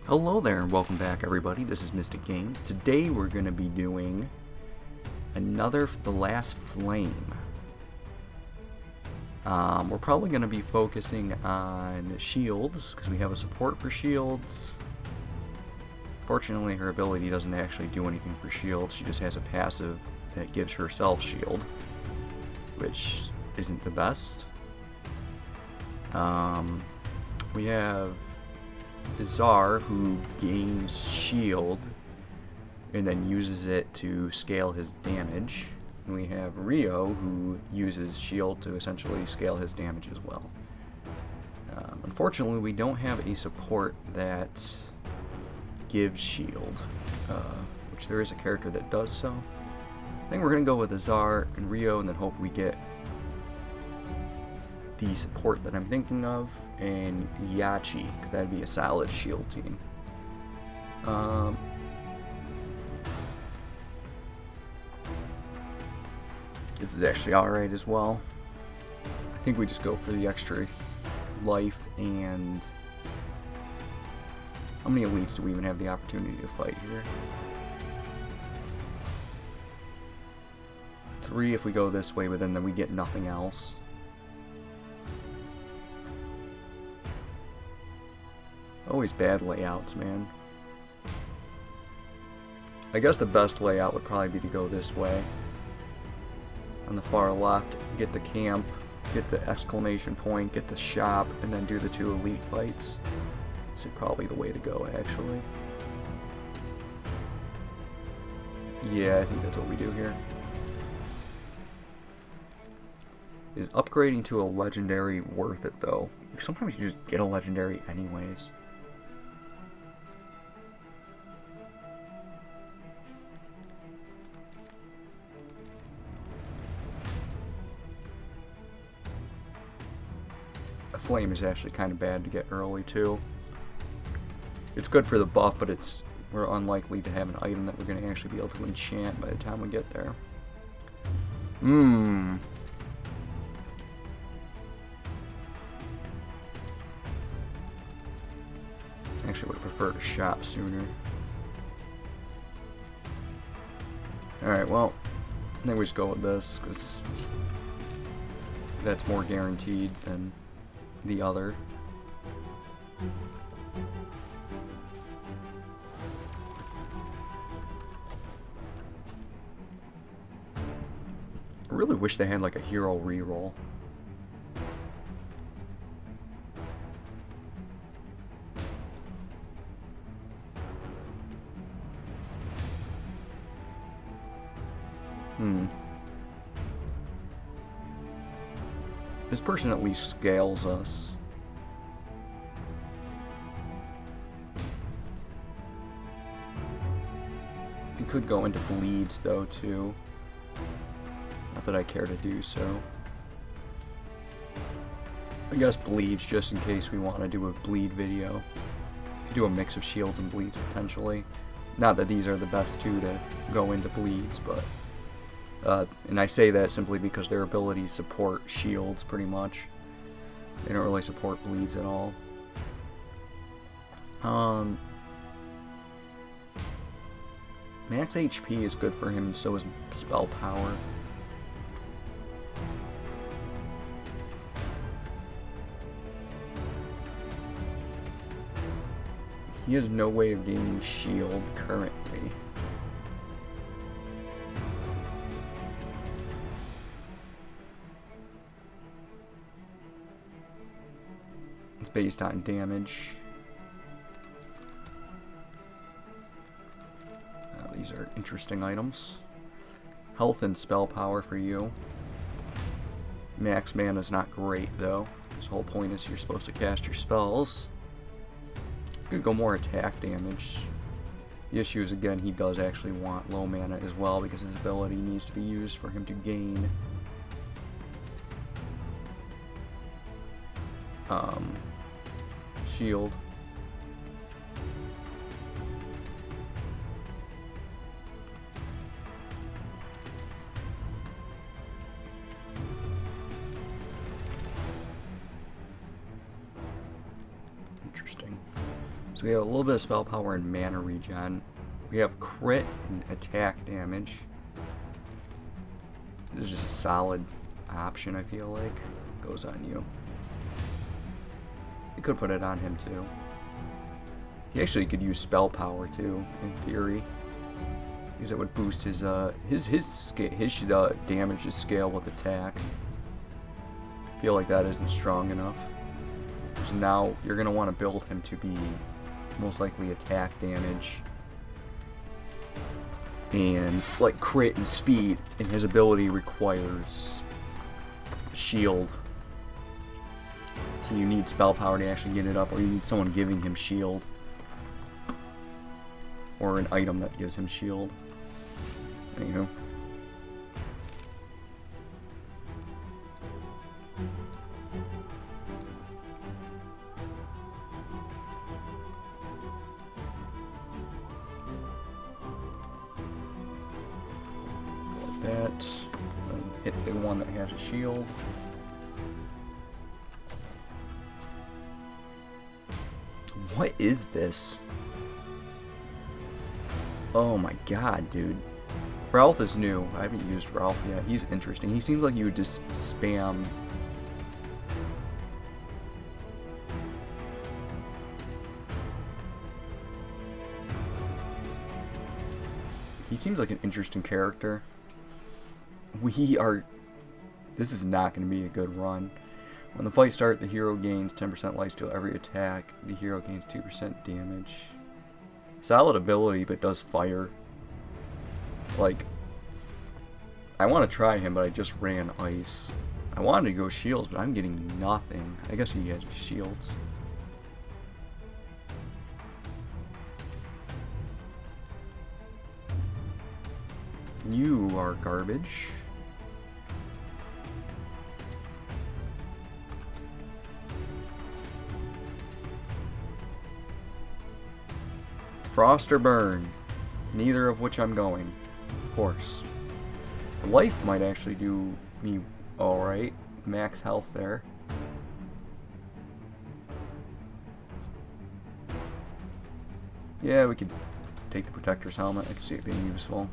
Hello there and welcome back everybody, this is Mystic Games. Today we're going to be doing another The Last Flame. We're probably going to be focusing on shields, because we have a support for shields. Fortunately her ability doesn't actually do anything for shields, she just has a passive that gives herself shield, which isn't the best. We have Czar, who gains shield and then uses it to scale his damage. And we have Rio, who uses shield to essentially scale his damage as well. Unfortunately, we don't have a support that gives shield, which there is a character that does so. I think we're going to go with Czar and Rio and then hope we get the support that I'm thinking of, and Yachi, because that'd be a solid shield team. This is actually alright as well. I think we just go for the extra life. And how many elites do we even have the opportunity to fight here? 3 if we go this way, but then we get nothing else. Always bad layouts, man. I guess the best layout would probably be to go this way. On the far left, get the camp, get the exclamation point, get the shop, and then do the 2 elite fights. This is probably the way to go, actually. Yeah, I think that's what we do here. Is upgrading to a legendary worth it, though? Sometimes you just get a legendary anyways. The flame is actually kind of bad to get early too. It's good for the buff, but we're unlikely to have an item that we're going to actually be able to enchant by the time we get there. Actually would have preferred a shop sooner. Alright, well, I think we just go with this, because that's more guaranteed than the other. I really wish they had like a hero reroll. This person at least scales us. He could go into bleeds though too. Not that I care to do so. I guess bleeds just in case we want to do a bleed video. Do a mix of shields and bleeds potentially. Not that these are the best 2 to go into bleeds, but and I say that simply because their abilities support shields pretty much. They don't really support bleeds at all. Max HP is good for him, and so is spell power. He has no way of gaining shield currently. It's based on damage. These are interesting items. Health and spell power for you. Max mana is not great though. This whole point is you're supposed to cast your spells. Could go more attack damage. The issue is, again, he does actually want low mana as well because his ability needs to be used for him to gain shield. Interesting. So we have a little bit of spell power and mana regen. We have crit and attack damage. This is just a solid option, I feel like. Goes on you. You could put it on him too. He actually could use spell power too, in theory, because it would boost his damage to scale with attack. I feel like that isn't strong enough. So now you're gonna want to build him to be most likely attack damage and like crit and speed, and his ability requires shield. So you need spell power to actually get it up, or you need someone giving him shield. Or an item that gives him shield. Anywho. Like that. Then hit the one that has a shield. What is this? Oh my god, dude. Ralph is new. I haven't used Ralph yet. He's interesting. He seems like you would just spam. He seems like an interesting character. This is not going to be a good run. When the fight starts, the hero gains 10% lifesteal every attack. The hero gains 2% damage. Solid ability, but does fire. Like, I want to try him, but I just ran ice. I wanted to go shields, but I'm getting nothing. I guess he has shields. You are garbage. Frost or burn, neither of which I'm going, of course. The life might actually do me alright. Max health there. Yeah, we could take the Protector's Helmet. I can see it being useful.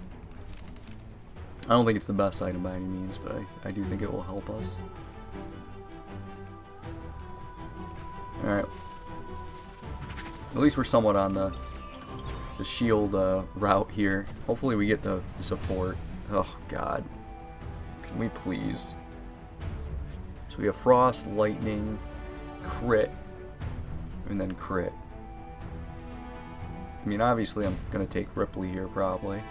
I don't think it's the best item by any means, but I do think it will help us. Alright. At least we're somewhat on the shield route here. Hopefully we get the support. Oh god. Can we please? So we have Frost, Lightning, Crit, and then Crit. I mean, obviously I'm gonna take Ripley here probably.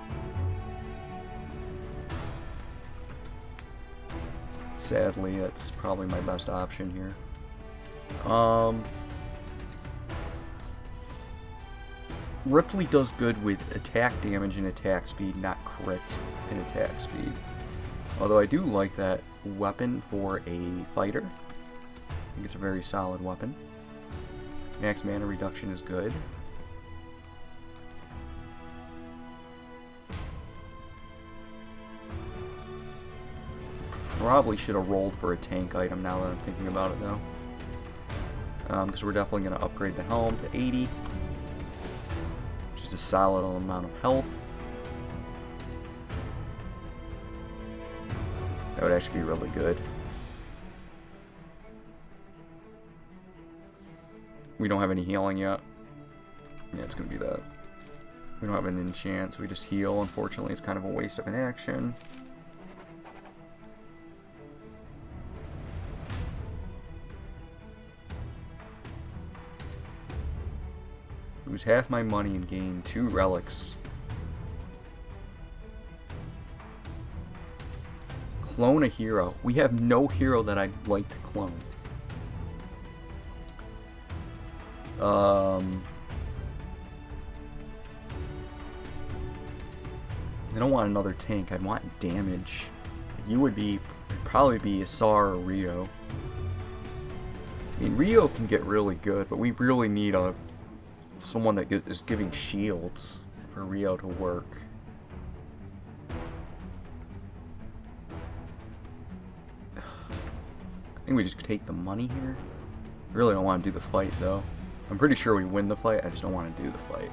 Sadly, that's probably my best option here. Ripley does good with attack damage and attack speed, not crit and attack speed. Although I do like that weapon for a fighter. I think it's a very solid weapon. Max mana reduction is good. Probably should have rolled for a tank item now that I'm thinking about it though. Because we're definitely going to upgrade the helm to 80. A solid amount of health. That would actually be really good. We don't have any healing yet. Yeah, it's gonna be that. We don't have an enchant, so we just heal. Unfortunately, it's kind of a waste of an action. Lose half my money and gain 2 relics. Clone a hero. We have no hero that I'd like to clone. I don't want another tank. I'd want damage. You would probably be a Sar or Rio. I mean, Rio can get really good, but we really need someone that is giving shields for Rio to work. I think we just take the money here. Really don't want to do the fight though. I'm pretty sure we win the fight. I just don't want to do the fight.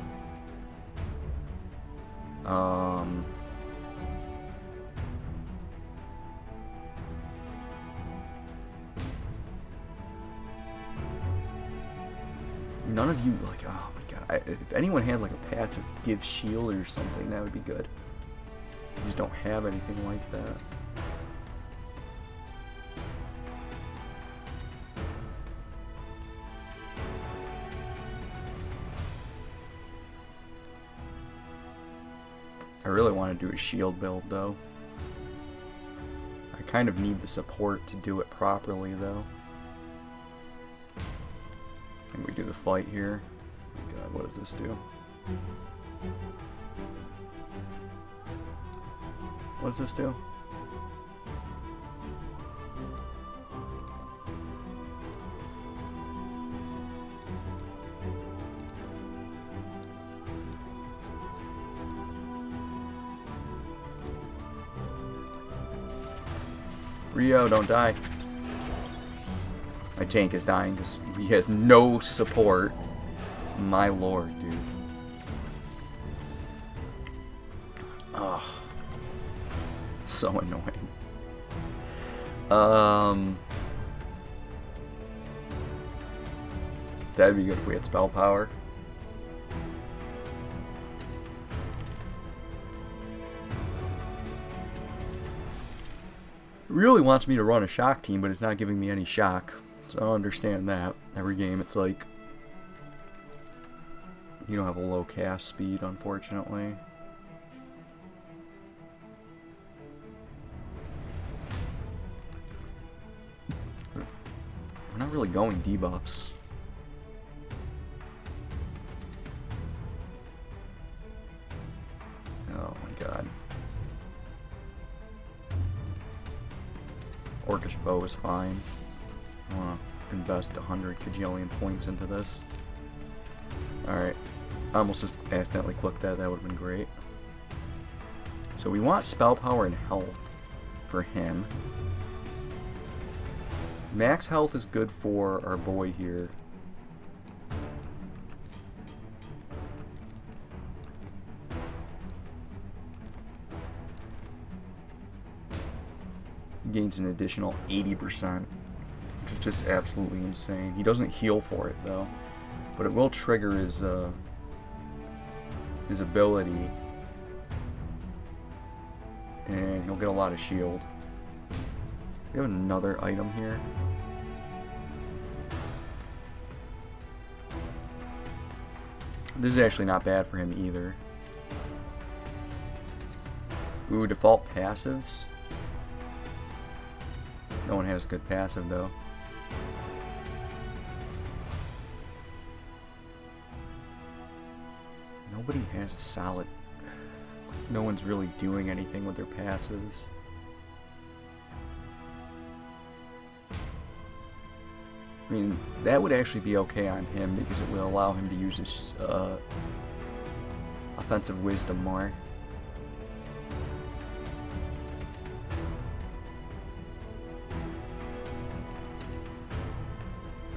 None of you, like, oh my god. If anyone had like a passive give shield or something, that would be good. You just don't have anything like that. I really want to do a shield build though. I kind of need the support to do it properly though. I think we do the fight here. Oh my god, what does this do? What does this do? Rio, don't die. My tank is dying because he has no support. My lord, dude. Ugh. So annoying. That'd be good if we had spell power. It really wants me to run a shock team, but it's not giving me any shock. So I don't understand that. Every game it's like you don't have a low cast speed, unfortunately. We're not really going debuffs. Oh my god. Orcish bow is fine. I want to invest 100 kajillion points into this. Alright. I almost just accidentally clicked that. That would have been great. So we want spell power and health for him. Max health is good for our boy here. Gains an additional 80%, which is just absolutely insane. He doesn't heal for it though, but it will trigger his ability, and he'll get a lot of shield. We have another item here. This is actually not bad for him either. Ooh, default passives. No one has good passive though. Nobody has a solid. No one's really doing anything with their passives. I mean, that would actually be okay on him because it would allow him to use his offensive wisdom more.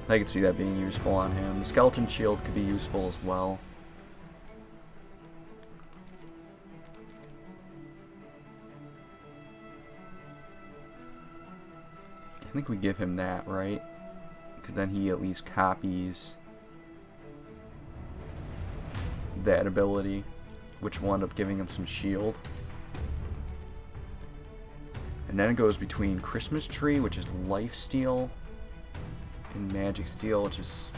I could see that being useful on him. The skeleton shield could be useful as well. I think we give him that, right? Because then he at least copies that ability, which will end up giving him some shield. And then it goes between Christmas Tree, which is lifesteal, and Magic Steel, which is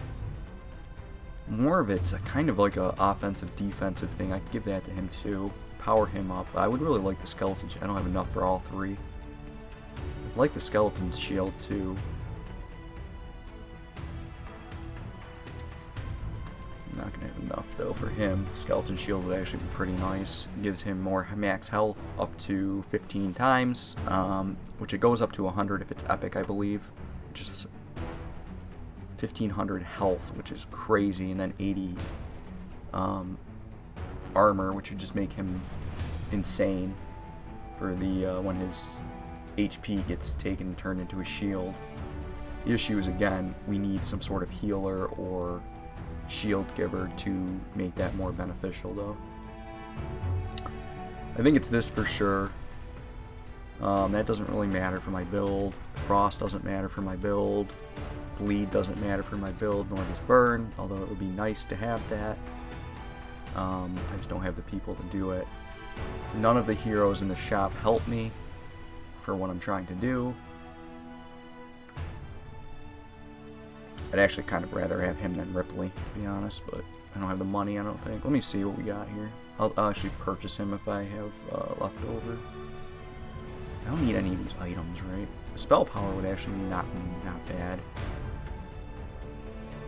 more of it's a kind of like a offensive defensive thing. I could give that to him too, power him up. I would really like the skeleton. I don't have enough for all three. I'd like the skeleton shield too. I'm not gonna have enough though for him. Skeleton shield would actually be pretty nice. It gives him more max health up to 15 times, which it goes up to 100 if it's epic, I believe, which is 1500 health, which is crazy, and then 80 armor, which would just make him insane for the when his HP gets taken and turned into a shield. The issue is, again, we need some sort of healer or shield giver to make that more beneficial, though. I think it's this for sure. That doesn't really matter for my build. Frost doesn't matter for my build. Bleed doesn't matter for my build, nor does Burn, although it would be nice to have that. I just don't have the people to do it. None of the heroes in the shop help me for what I'm trying to do. I'd actually kind of rather have him than Ripley, to be honest, but I don't have the money, I don't think. Let me see what we got here. I'll actually purchase him if I have left over. I don't need any of these items, right? The spell power would actually not bad.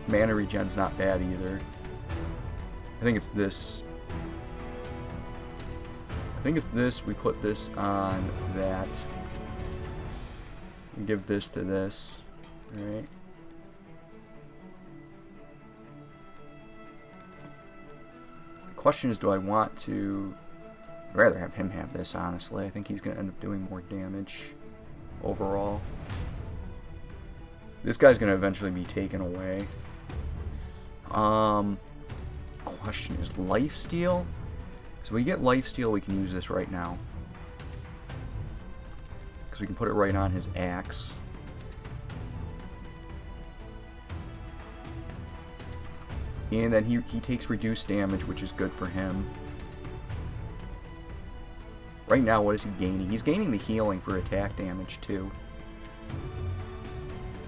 Mana regen's not bad either. I think it's this. I think it's this. We put this on that. And give this to this. Alright. The question is, do I want to... I'd rather have him have this, honestly. I think he's going to end up doing more damage overall. This guy's going to eventually be taken away. Question is lifesteal. So we get lifesteal, we can use this right now. Because we can put it right on his axe. And then he takes reduced damage, which is good for him. Right now, what is he gaining? He's gaining the healing for attack damage, too.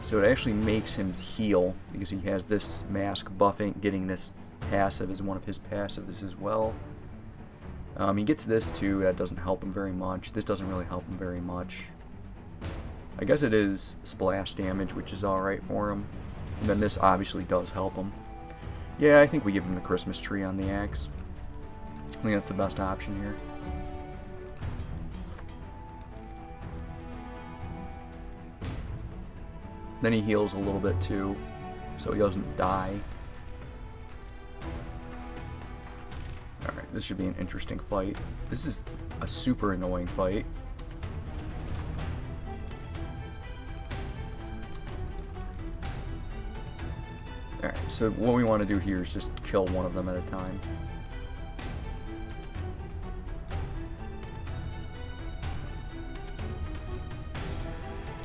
So it actually makes him heal, because he has this mask buffing, getting this passive as one of his passives as well. He gets this, too. That doesn't help him very much. This doesn't really help him very much. I guess it is splash damage, which is alright for him. And then this obviously does help him. Yeah, I think we give him the Christmas tree on the axe. I think that's the best option here. Then he heals a little bit too, so he doesn't die. Alright, this should be an interesting fight. This is a super annoying fight. Alright, so what we want to do here is just kill one of them at a time.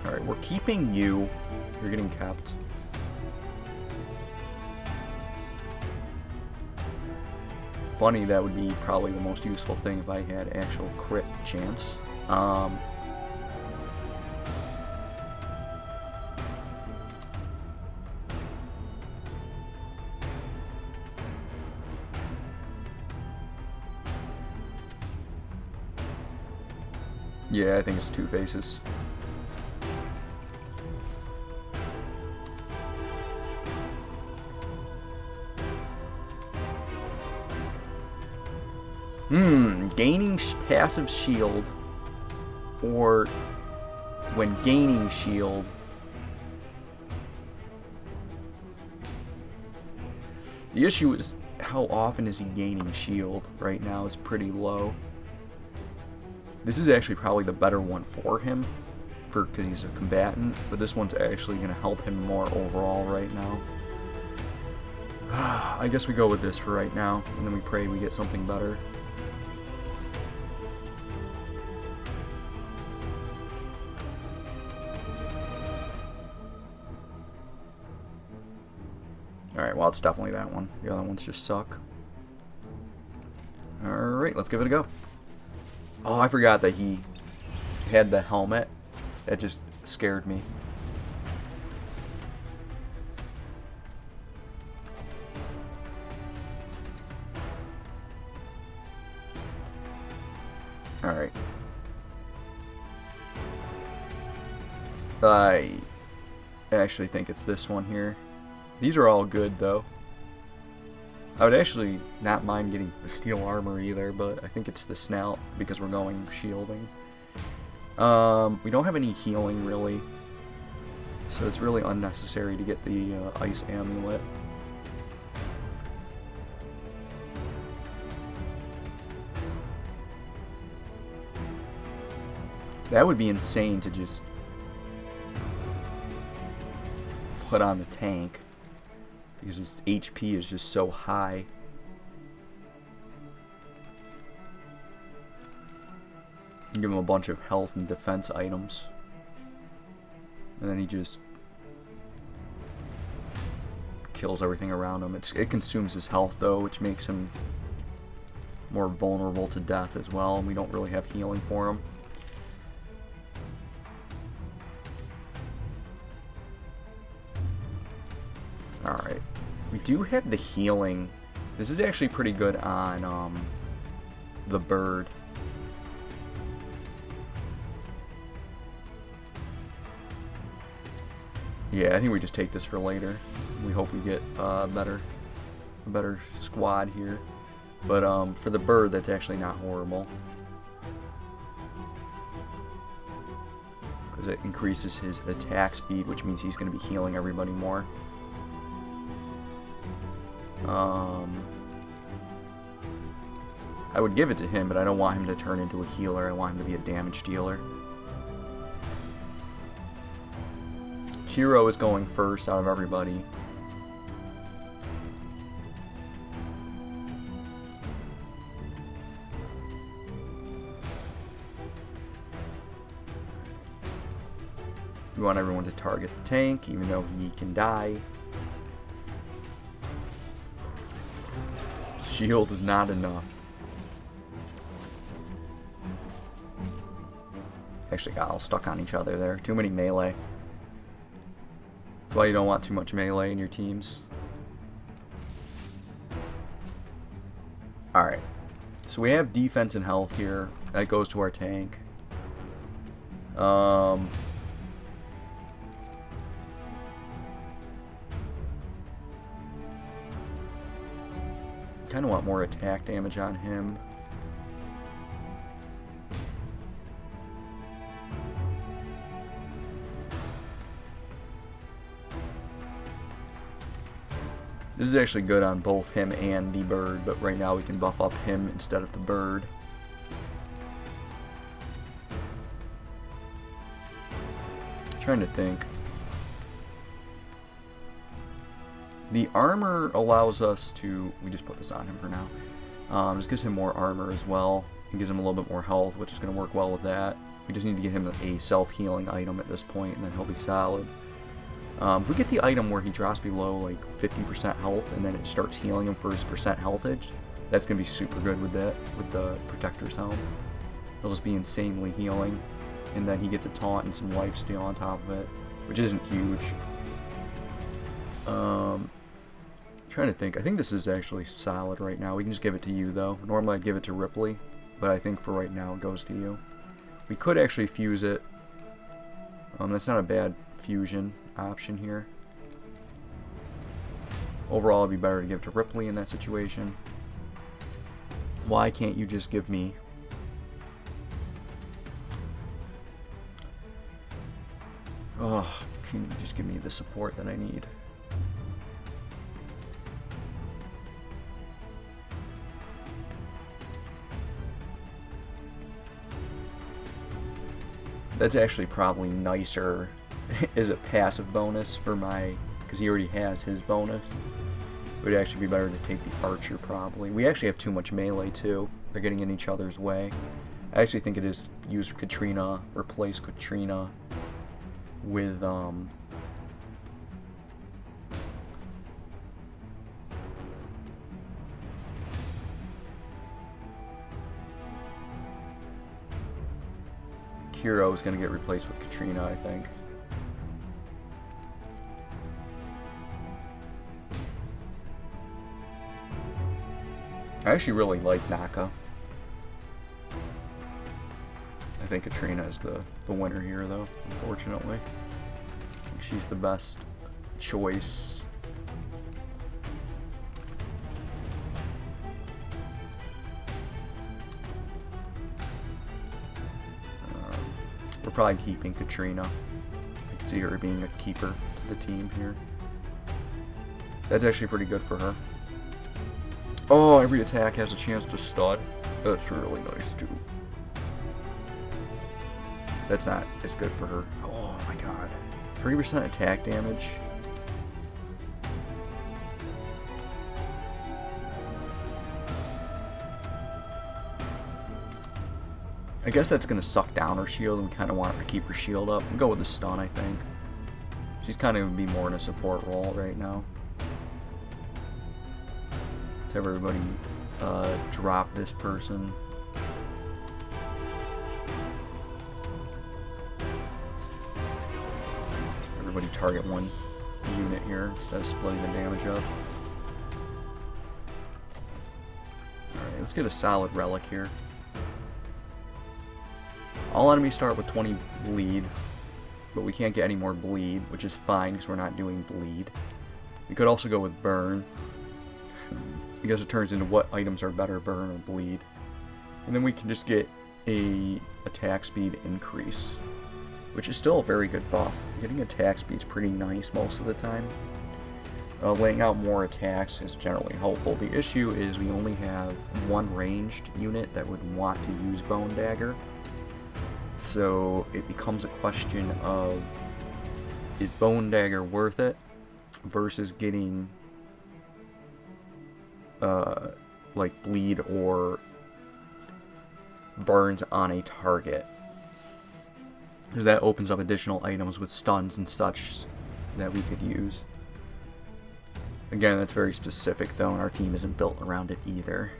Alright, we're keeping you. You're getting kept. Funny, that would be probably the most useful thing if I had actual crit chance. Yeah, I think it's Two Faces. Gaining passive shield, or when gaining shield, the issue is how often is he gaining shield. Right now it's pretty low. This is actually probably the better one for him, because he's a combatant, but this one's actually going to help him more overall right now. I guess we go with this for right now, and then we pray we get something better. Alright, well, it's definitely that one. The other ones just suck. Alright, let's give it a go. Oh, I forgot that he had the helmet. That just scared me. Alright. I actually think it's this one here. These are all good, though. I would actually not mind getting the steel armor either, but I think it's the snout because we're going shielding. We don't have any healing, really, so it's really unnecessary to get the ice amulet. That would be insane to just put on the tank, because his HP is just so high. Give him a bunch of health and defense items. And then he just kills everything around him. It consumes his health though, which makes him more vulnerable to death as well. And we don't really have healing for him. Alright. We do have the healing. This is actually pretty good on the bird. Yeah, I think we just take this for later. We hope we get a better squad here. But for the bird, that's actually not horrible, because it increases his attack speed, which means he's going to be healing everybody more. I would give it to him, but I don't want him to turn into a healer. I want him to be a damage dealer. Hero is going first out of everybody. We want everyone to target the tank, even though he can die. Shield is not enough. Actually got all stuck on each other there. Too many melee. That's why you don't want too much melee in your teams. Alright. So we have defense and health here. That goes to our tank. Kind of want more attack damage on him. This is actually good on both him and the bird, but right now we can buff up him instead of the bird. Trying to think. The armor allows us to... We just put this on him for now. Just gives him more armor as well. It gives him a little bit more health, which is going to work well with that. We just need to get him a self-healing item at this point, and then he'll be solid. If we get the item where he drops below like 50% health, and then it starts healing him for his percent healthage, that's going to be super good with that, with the Protector's Helm. He'll just be insanely healing, and then he gets a taunt and some lifesteal on top of it, which isn't huge. Trying to think. I think this is actually solid right now. We can just give it to you though. Normally I'd give it to Ripley, but I think for right now it goes to you. We could actually fuse it. That's not a bad fusion option here. Overall it'd be better to give it to Ripley in that situation. Why can't you just give me... Oh, can you just give me the support that I need? That's actually probably nicer as a passive bonus for my... because he already has his bonus. It would actually be better to take the archer probably. We actually have too much melee too. They're getting in each other's way. I actually think it is use Katrina, replace Katrina with Hero is going to get replaced with Katrina, I think. I actually really like Naka. I think Katrina is the winner here, though, unfortunately. I think she's the best choice. We're probably keeping Katrina. I can see her being a keeper to the team here. That's actually pretty good for her. Oh, every attack has a chance to stud. That's really nice too. That's not as good for her. Oh my god. 3% attack damage. I guess that's going to suck down her shield, and we kind of want her to keep her shield up. We'll go with the stun, I think. She's kind of going to be more in a support role right now. Let's have everybody drop this person. Everybody target one unit here instead of splitting the damage up. Alright, let's get a solid relic here. All enemies start with 20 bleed, but we can't get any more bleed, which is fine because we're not doing bleed. We could also go with burn. I guess it turns into what items are better, burn or bleed. And then we can just get a attack speed increase, which is still a very good buff. Getting attack speed is pretty nice most of the time. Laying out more attacks is generally helpful. The issue is we only have one ranged unit that would want to use Bone Dagger. So it becomes a question of, is Bone Dagger worth it versus getting like bleed or burns on a target, because that opens up additional items with stuns and such that we could use. Again, that's very specific though, and our team isn't built around it either.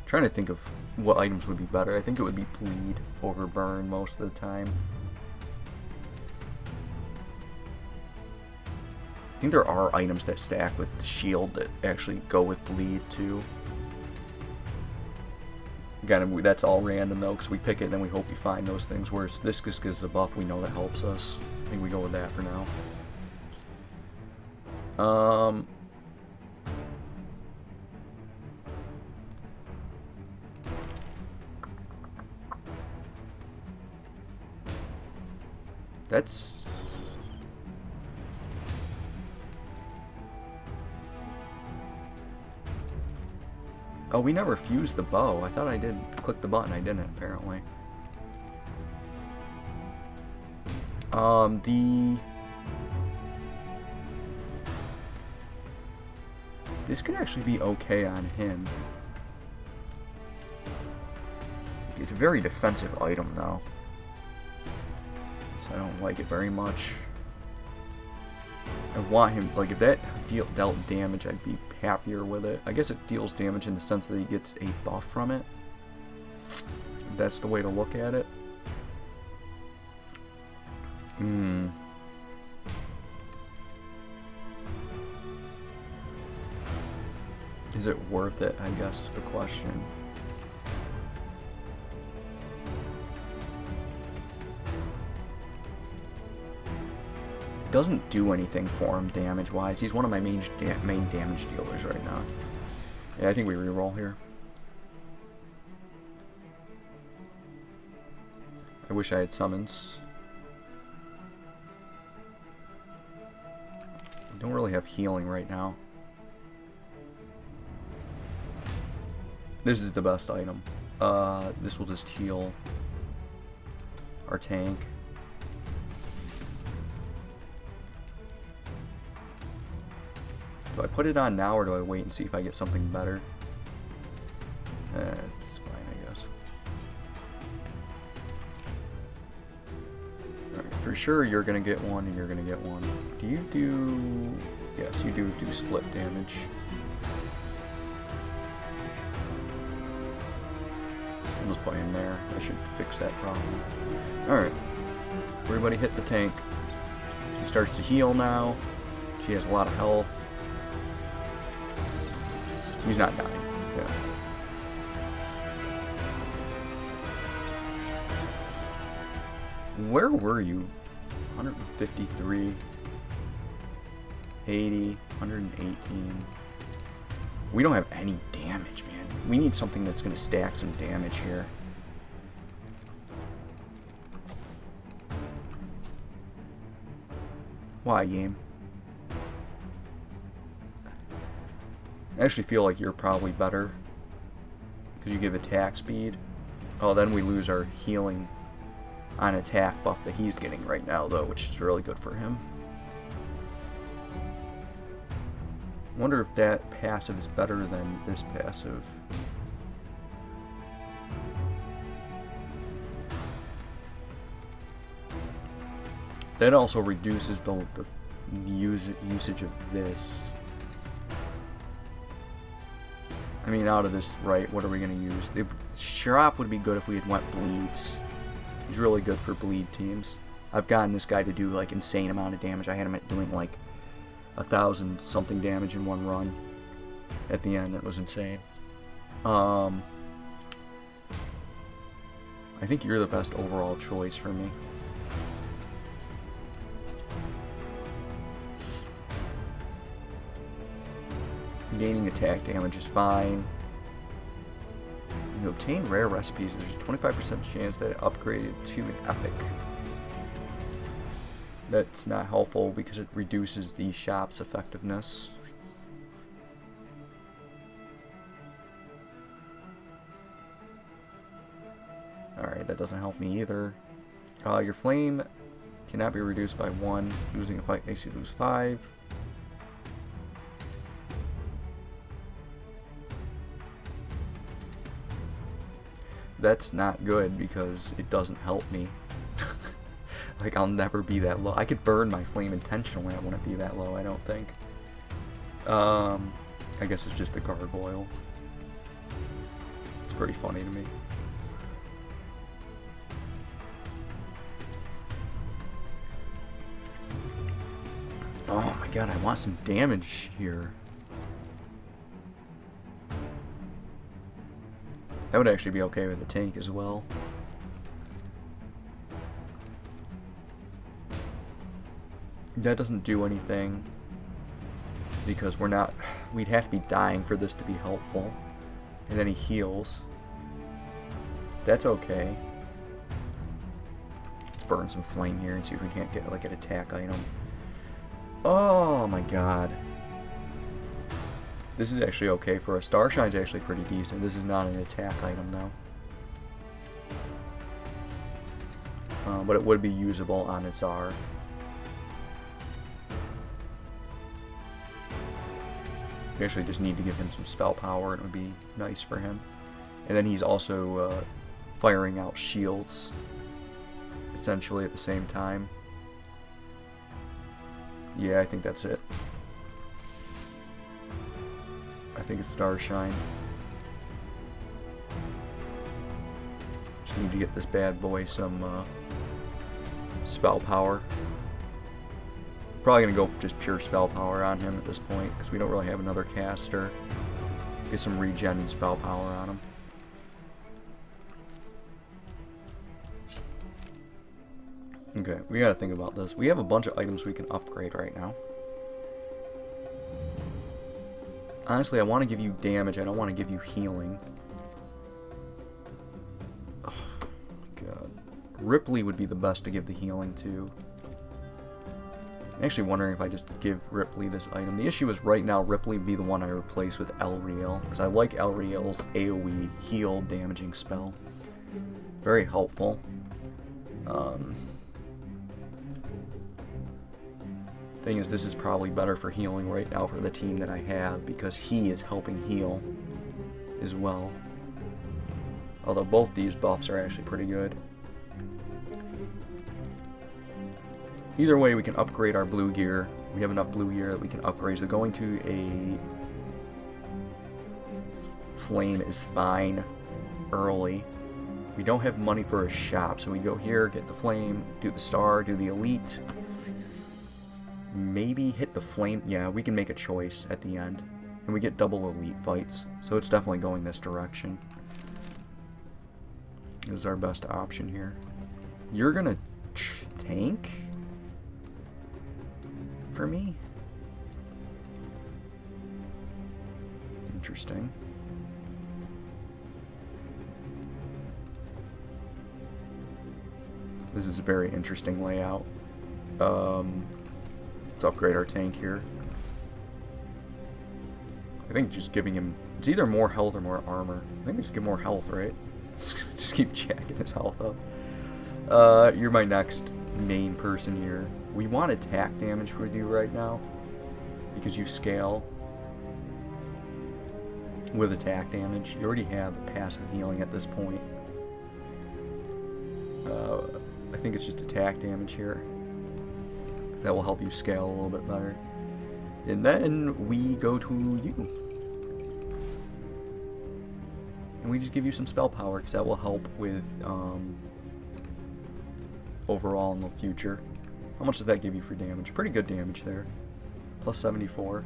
Trying to think of what items would be better. I think it would be bleed over burn most of the time. I think there are items that stack with shield that actually go with bleed too. Again, that's all random though, because we pick it and then we hope we find those things. Whereas this just gives a buff, we know that helps us. I think we go with that for now. That's... Oh, we never fused the bow. I thought I did click the button. I didn't, apparently. This could actually be okay on him. It's a very defensive item, though. So I don't like it very much. I want him, like, if that dealt damage, I'd be happier with it. I guess it deals damage in the sense that he gets a buff from it. That's the way to look at it. Is it worth it, I guess, is the question. It doesn't do anything for him damage-wise. He's one of my main damage dealers right now. Yeah, I think we reroll here. I wish I had summons. I don't really have healing right now. This is the best item. This will just heal our tank. Do I put it on now, or do I wait and see if I get something better? It's fine, I guess. Alright, for sure you're gonna get one, and you're gonna get one. Do you do... Yes, you do split damage. I'll just play him there. I should fix that problem. Alright. Everybody hit the tank. She starts to heal now. She has a lot of health. He's not dying. Yeah. Where were you? 153, 80, 118. We don't have any damage, man. We need something that's going to stack some damage here. Why, game? I actually feel like you're probably better because you give attack speed. Oh, then we lose our healing on attack buff that he's getting right now, though, which is really good for him. I wonder if that passive is better than this passive. That also reduces the usage of this. I mean, out of this, right, what are we going to use? The shop would be good if we had went bleeds. He's really good for bleed teams. I've gotten this guy to do, like, insane amount of damage. I had him at doing, like, 1,000 something damage in one run. At the end, it was insane. I think you're the best overall choice for me. Gaining attack damage is fine. You obtain rare recipes. There's a 25% chance that it upgraded to an epic. That's not helpful because it reduces the shop's effectiveness. Alright, that doesn't help me either. Your flame cannot be reduced by 1. Losing a fight makes you lose 5. That's not good because it doesn't help me. Like, I'll never be that low. I could burn my flame intentionally. I wouldn't be that low, I don't think. I guess it's just the gargoyle. It's pretty funny to me. Oh my god, I want some damage here. That would actually be okay with the tank as well. That doesn't do anything because we'd have to be dying for this to be helpful. And then he heals. That's okay. Let's burn some flame here and see if we can't get like an attack item. Oh my god. This is actually okay for us. Starshine's actually pretty decent. This is not an attack item though. But it would be usable on a Tsar. We actually just need to give him some spell power and it would be nice for him. And then he's also firing out shields essentially at the same time. Yeah, I think that's it. I think it's Starshine. Just need to get this bad boy some spell power. Probably gonna go just pure spell power on him at this point because we don't really have another caster. Get some regen and spell power on him. Okay, we gotta think about this. We have a bunch of items we can upgrade right now. Honestly, I want to give you damage. I don't want to give you healing. Oh, God. Ripley would be the best to give the healing to. I'm actually wondering if I just give Ripley this item. The issue is right now Ripley would be the one I replace with Elriel. Because I like Elriel's AoE heal damaging spell. Very helpful. Thing is, this is probably better for healing right now for the team that I have because he is helping heal as well. Although both these buffs are actually pretty good. Either way, we can upgrade our blue gear. We have enough blue gear that we can upgrade. So going to a flame is fine early. We don't have money for a shop, so we go here, get the flame, do the star, do the elite. Maybe hit the flame. Yeah, we can make a choice at the end. And we get double elite fights. So it's definitely going this direction. This is our best option here. You're gonna tank? For me? Interesting. This is a very interesting layout. Let's upgrade our tank here. I think just giving him... It's either more health or more armor. I think we just give more health, right? Just keep jacking his health up. You're my next main person here. We want attack damage with you right now. Because you scale with attack damage. You already have passive healing at this point. I think it's just attack damage here. That will help you scale a little bit better. And then we go to you. And we just give you some spell power, because that will help with overall in the future. How much does that give you for damage? Pretty good damage there. Plus 74.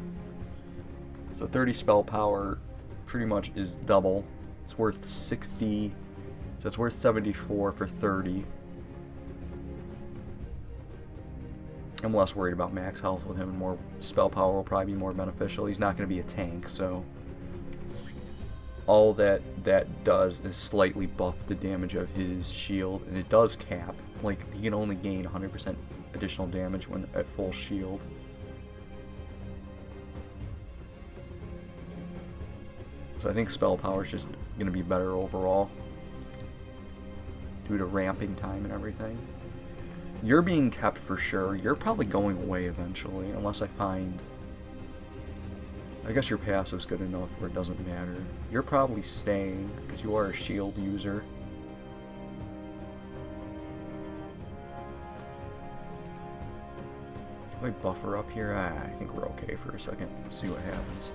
So 30 spell power pretty much is double. It's worth 60. So it's worth 74 for 30. I'm less worried about max health with him, and more spell power will probably be more beneficial. He's not going to be a tank, so all that does is slightly buff the damage of his shield, and it does cap. Like, he can only gain 100% additional damage when at full shield. So I think spell power is just going to be better overall due to ramping time and everything. You're being kept for sure. You're probably going away eventually, unless I find... I guess your passive's good enough where it doesn't matter. You're probably staying, because you are a shield user. Do I buffer up here? I think we're okay for a second. See what happens.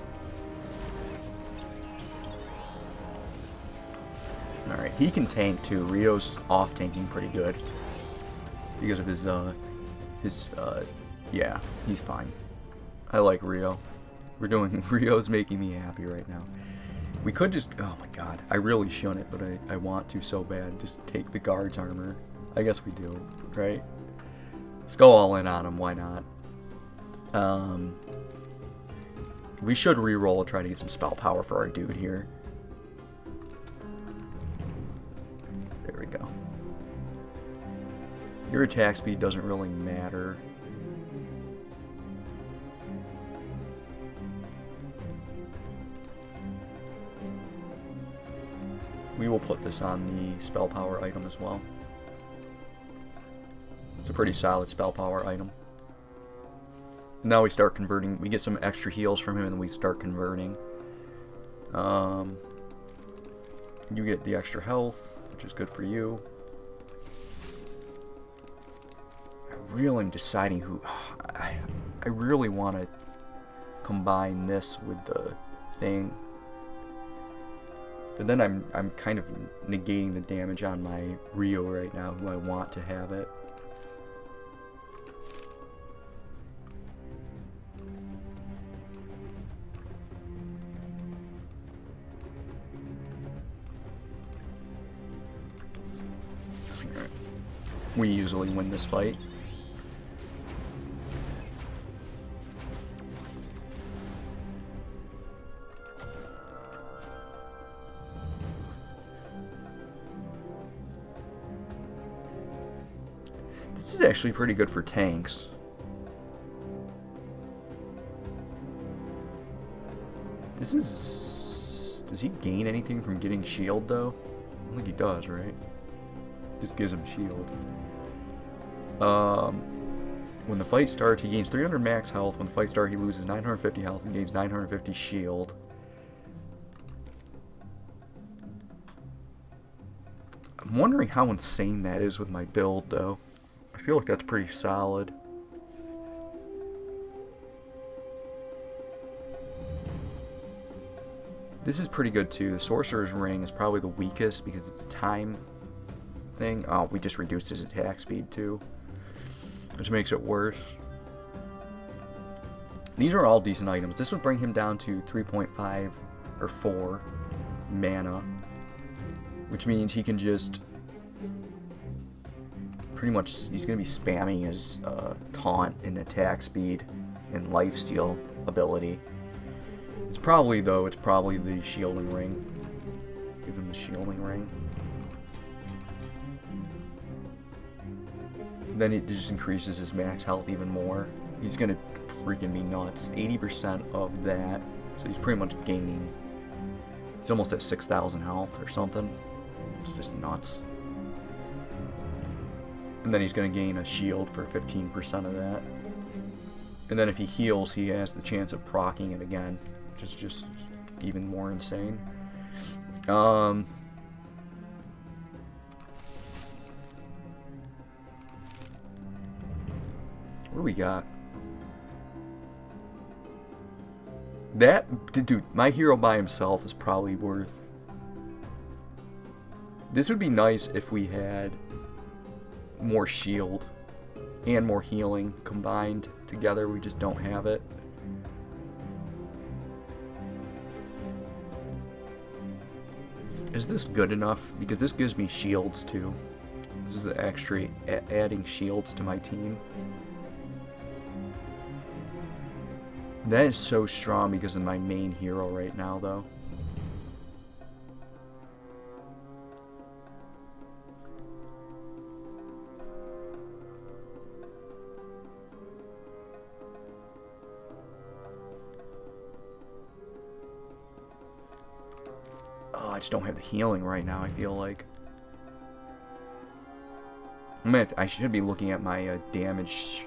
Alright, he can tank too. Rio's off-tanking pretty good. Because of his, yeah, he's fine. I like Rio. Rio's making me happy right now. We could just, oh my god, I really shouldn't, but I want to so bad. Just take the guard's armor. I guess we do, right? Let's go all in on him, why not? We should re-roll and try to get some spell power for our dude here. There we go. Your attack speed doesn't really matter. We will put this on the spell power item as well. It's a pretty solid spell power item. Now we start converting. We get some extra heals from him and we start converting. You get the extra health, which is good for you. I really am deciding who... I really want to combine this with the thing. But then I'm kind of negating the damage on my Rio right now, who I want to have it. Alright. We usually win this fight. This is actually pretty good for tanks. This is... Does he gain anything from getting shield, though? I don't think he does, right? Just gives him shield. When the fight starts, he gains 300 max health. When the fight starts, he loses 950 health and gains 950 shield. I'm wondering how insane that is with my build, though. I feel like that's pretty solid. This is pretty good too. The Sorcerer's Ring is probably the weakest because it's a time thing. Oh, we just reduced his attack speed too, which makes it worse. These are all decent items. This would bring him down to 3.5 or 4 mana, which means he can just... Pretty much, he's going to be spamming his taunt and attack speed and lifesteal ability. It's probably the shielding ring. Give him the shielding ring. Then it just increases his max health even more. He's going to freaking be nuts. 80% of that. So he's pretty much gaining. He's almost at 6,000 health or something. It's just nuts. And then he's going to gain a shield for 15% of that. And then if he heals, he has the chance of proccing it again, which is just even more insane. What do we got? That, dude, my hero by himself is probably worth... This would be nice if we had more shield and more healing combined together. We just don't have it. Is this good enough? Because this gives me shields too. This is actually adding shields to my team. That is so strong because of my main hero right now, though. Oh, I just don't have the healing right now, I feel like. I should be looking at my damage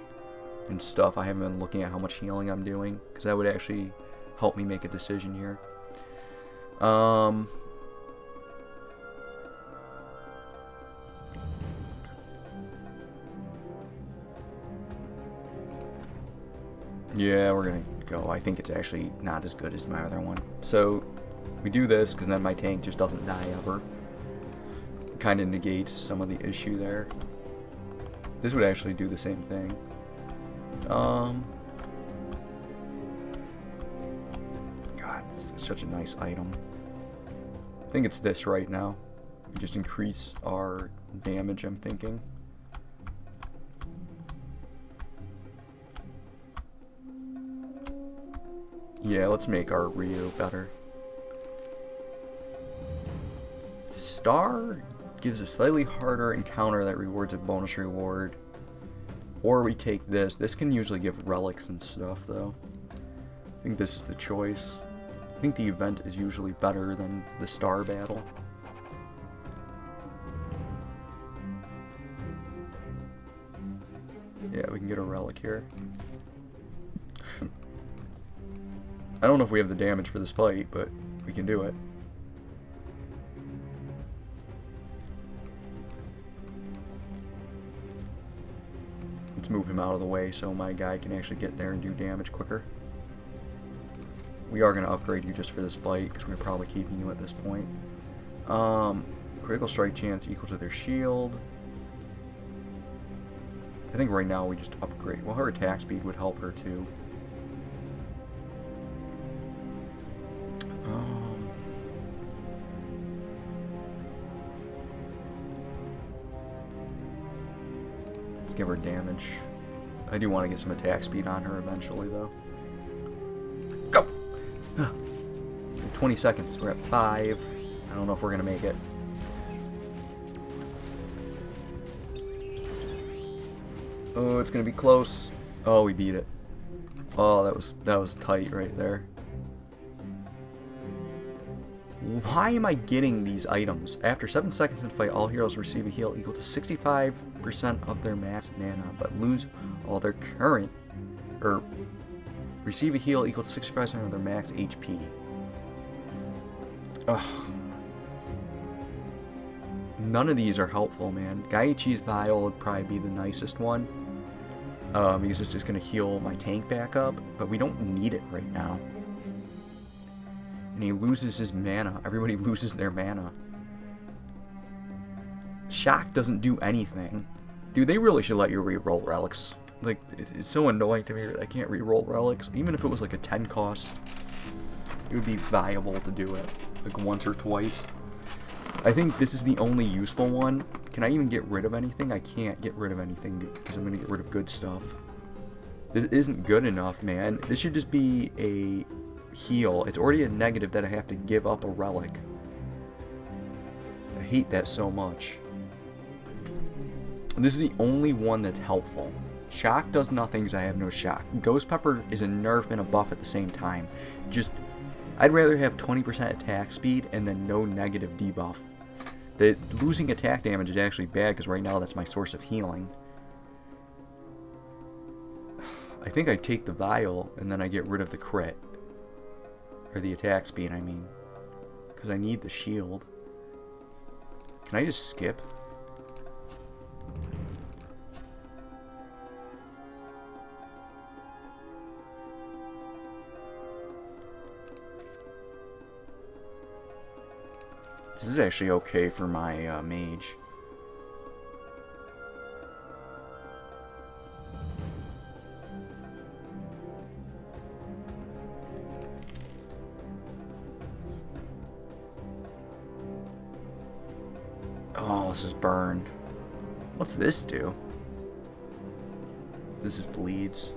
and stuff. I haven't been looking at how much healing I'm doing, because that would actually help me make a decision here. Yeah, we're gonna go. I think it's actually not as good as my other one. So we do this because then my tank just doesn't die ever. Kind of negates some of the issue there. This would actually do the same thing. God, it's such a nice item. I think it's this right now. We just increase our damage, I'm thinking. Yeah, let's make our Ryu better. Star gives a slightly harder encounter that rewards a bonus reward. Or we take this. This can usually give relics and stuff, though. I think this is the choice. I think the event is usually better than the star battle. Yeah, we can get a relic here. I don't know if we have the damage for this fight, but we can do it. Let's move him out of the way so my guy can actually get there and do damage quicker. We are going to upgrade you just for this fight, because we're probably keeping you at this point. Critical strike chance equal to their shield. I think right now we just upgrade. Well, her attack speed would help her too. Let's give her damage. I do want to get some attack speed on her eventually, though. Go! 20 seconds. We're at 5. I don't know if we're going to make it. Oh, it's going to be close. Oh, we beat it. Oh, that was tight right there. Why am I getting these items? After 7 seconds in fight, all heroes receive a heal equal to 65% of their max mana, but lose all their current, or receive a heal equal to 65% of their max HP. Ugh. None of these are helpful, man. Gaichi's Vial would probably be the nicest one, because it's just going to heal my tank back up, but we don't need it right now. And he loses his mana. Everybody loses their mana. Shock doesn't do anything. Dude, they really should let you re-roll relics. Like, it's so annoying to me that I can't re-roll relics. Even if it was like a 10 cost, it would be viable to do it. Like once or twice. I think this is the only useful one. Can I even get rid of anything? I can't get rid of anything because I'm going to get rid of good stuff. This isn't good enough, man. This should just be a heal. It's already a negative that I have to give up a relic. I hate that so much. This is the only one that's helpful. Shock does nothing because I have no shock. Ghost Pepper is a nerf and a buff at the same time. Just, I'd rather have 20% attack speed and then no negative debuff. The losing attack damage is actually bad because right now that's my source of healing. I think I take the vial and then I get rid of the crit. Or the attack speed, I mean. Because I need the shield. Can I just skip? This is actually okay for my mage. Oh, this is burn. What's this do? This is bleeds.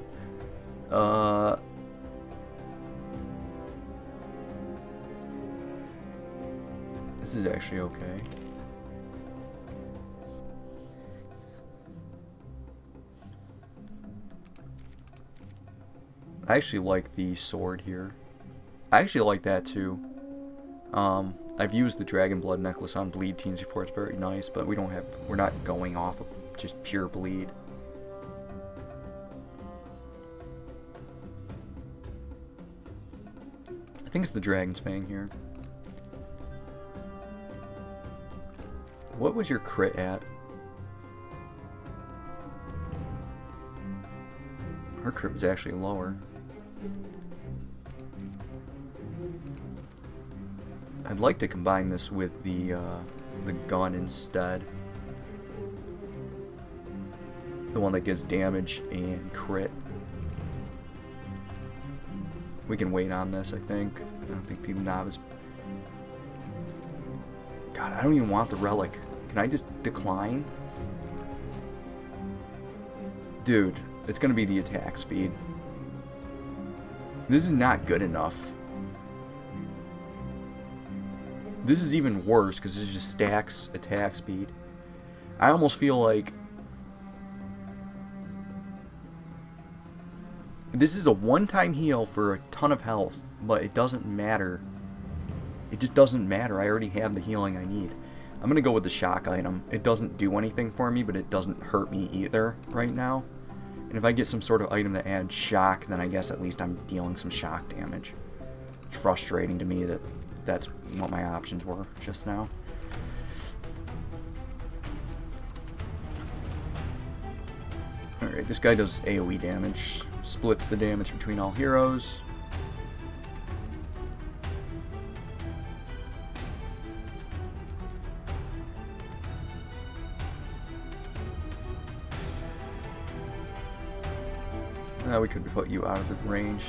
This is actually okay. I actually like the sword here. I actually like that too. I've used the Dragon Blood necklace on bleed teams before. It's very nice, but we're not going off of just pure bleed. I think it's the Dragon's Fang here. What was your crit at? Her crit was actually lower. I'd like to combine this with the gun instead. The one that gives damage and crit. We can wait on this, I think. I don't think the Novice... God, I don't even want the relic. Can I just decline? Dude, it's gonna be the attack speed. This is not good enough. This is even worse because it just stacks attack speed. I almost feel like this is a one-time heal for a ton of health, but it doesn't matter. It just doesn't matter. I already have the healing I need. I'm going to go with the shock item. It doesn't do anything for me, but it doesn't hurt me either right now. And if I get some sort of item that adds shock, then I guess at least I'm dealing some shock damage. It's frustrating to me that that's what my options were just now. Alright, this guy does AoE damage. Splits the damage between all heroes. We could put you out of the range.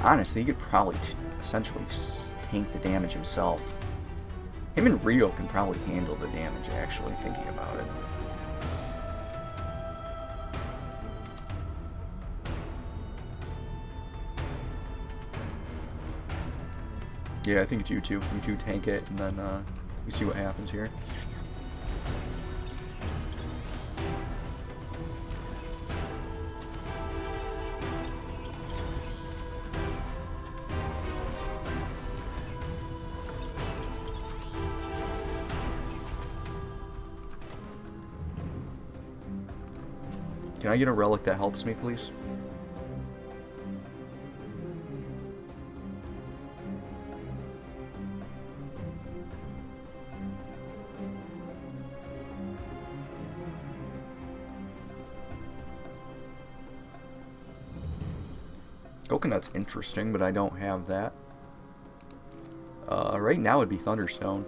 Honestly, he could probably essentially tank the damage himself. Him and Rio can probably handle the damage, actually, thinking about it. Yeah, I think it's you two. You two tank it, and then we see what happens here. Can I get a relic that helps me, please? Coconut's interesting, but I don't have that. Right now it'd be Thunderstone.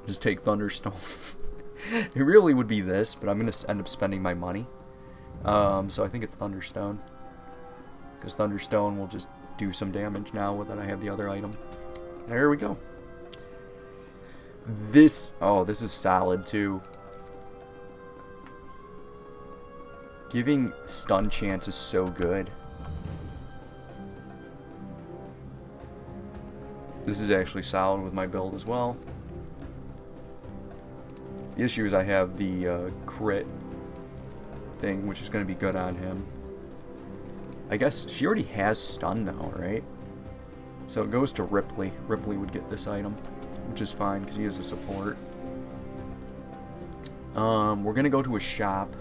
Just take Thunderstone. It really would be this, but I'm going to end up spending my money. So I think it's Thunderstone. Because Thunderstone will just do some damage now that I have the other item. There we go. This is solid too. Giving stun chance is so good. This is actually solid with my build as well. The issue is I have the crit thing, which is going to be good on him. I guess she already has stun though, right? So it goes to Ripley. Ripley would get this item, which is fine because he is a support. We're going to go to a shop.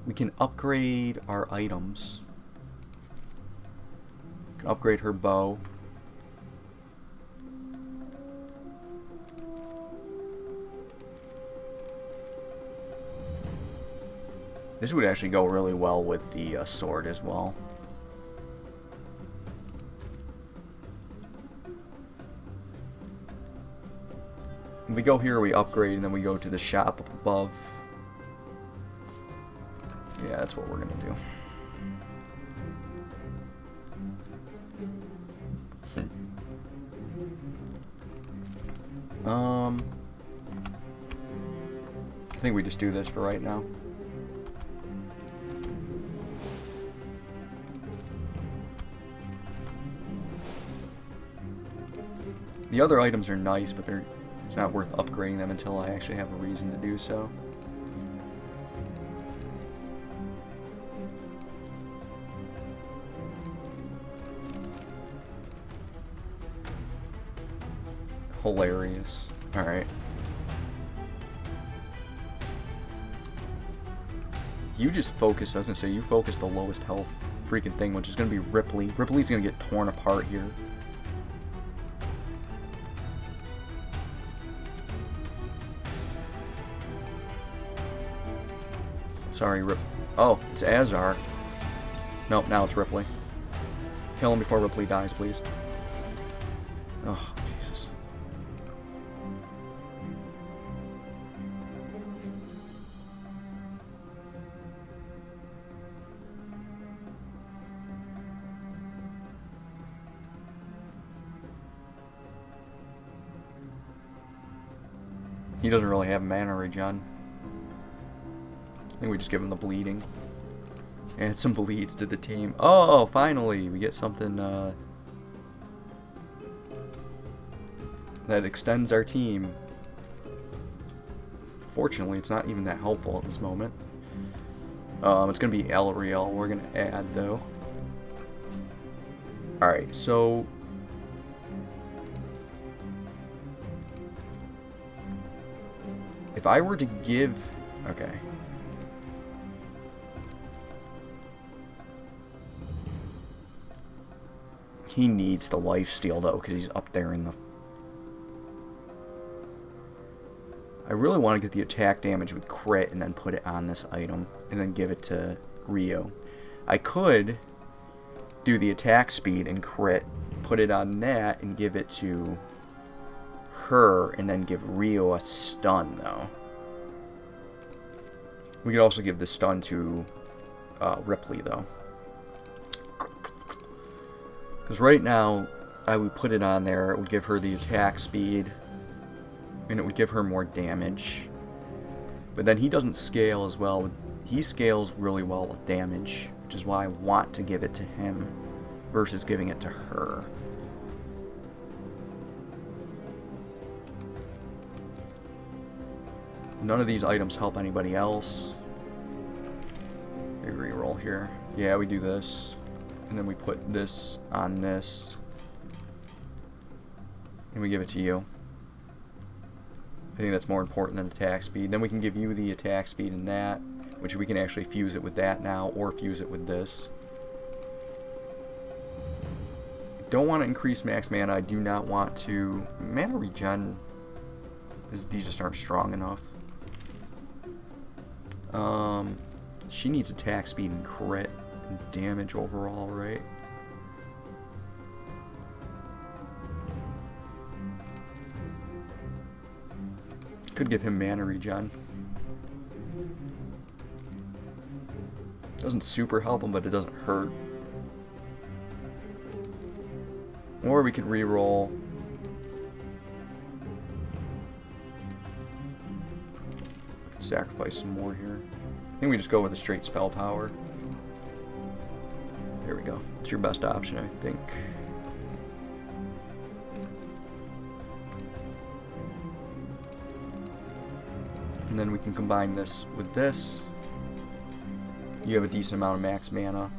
We can upgrade our items. We can upgrade her bow. This would actually go really well with the sword as well. When we go here, we upgrade, and then we go to the shop up above. Yeah, that's what we're gonna do. I think we just do this for right now. The other items are nice, but it's not worth upgrading them until I actually have a reason to do so. Hilarious. Alright. You just focus, doesn't it say? You focus the lowest health freaking thing, which is going to be Ripley. Ripley's going to get torn apart here. Sorry, Oh, it's Azar. Nope, now it's Ripley. Kill him before Ripley dies, please. Oh, Jesus. He doesn't really have mana regen. I think we just give him the bleeding. Add some bleeds to the team. Oh, finally! We get something that extends our team. Fortunately, it's not even that helpful at this moment. It's going to be Elriel we're going to add, though. Alright, so... if I were to give... okay. He needs the lifesteal, though, because he's up there in the... I really want to get the attack damage with crit and then put it on this item and then give it to Rio. I could do the attack speed and crit, put it on that and give it to her and then give Rio a stun, though. We could also give the stun to Ripley, though. Because right now, I would put it on there, it would give her the attack speed, and it would give her more damage. But then he doesn't scale as well. He scales really well with damage, which is why I want to give it to him versus giving it to her. None of these items help anybody else. We reroll here. Yeah, we do this. And then we put this on this. And we give it to you. I think that's more important than attack speed. Then we can give you the attack speed and that, which we can actually fuse it with that now, or fuse it with this. Don't want to increase max mana. I do not want to... mana regen. These just aren't strong enough. She needs attack speed and crit and damage overall, right? Could give him mana regen. Doesn't super help him, but it doesn't hurt. Or we could reroll. Sacrifice some more here. I think we just go with a straight spell power. There we go. It's your best option, I think. And then we can combine this with this. You have a decent amount of max mana.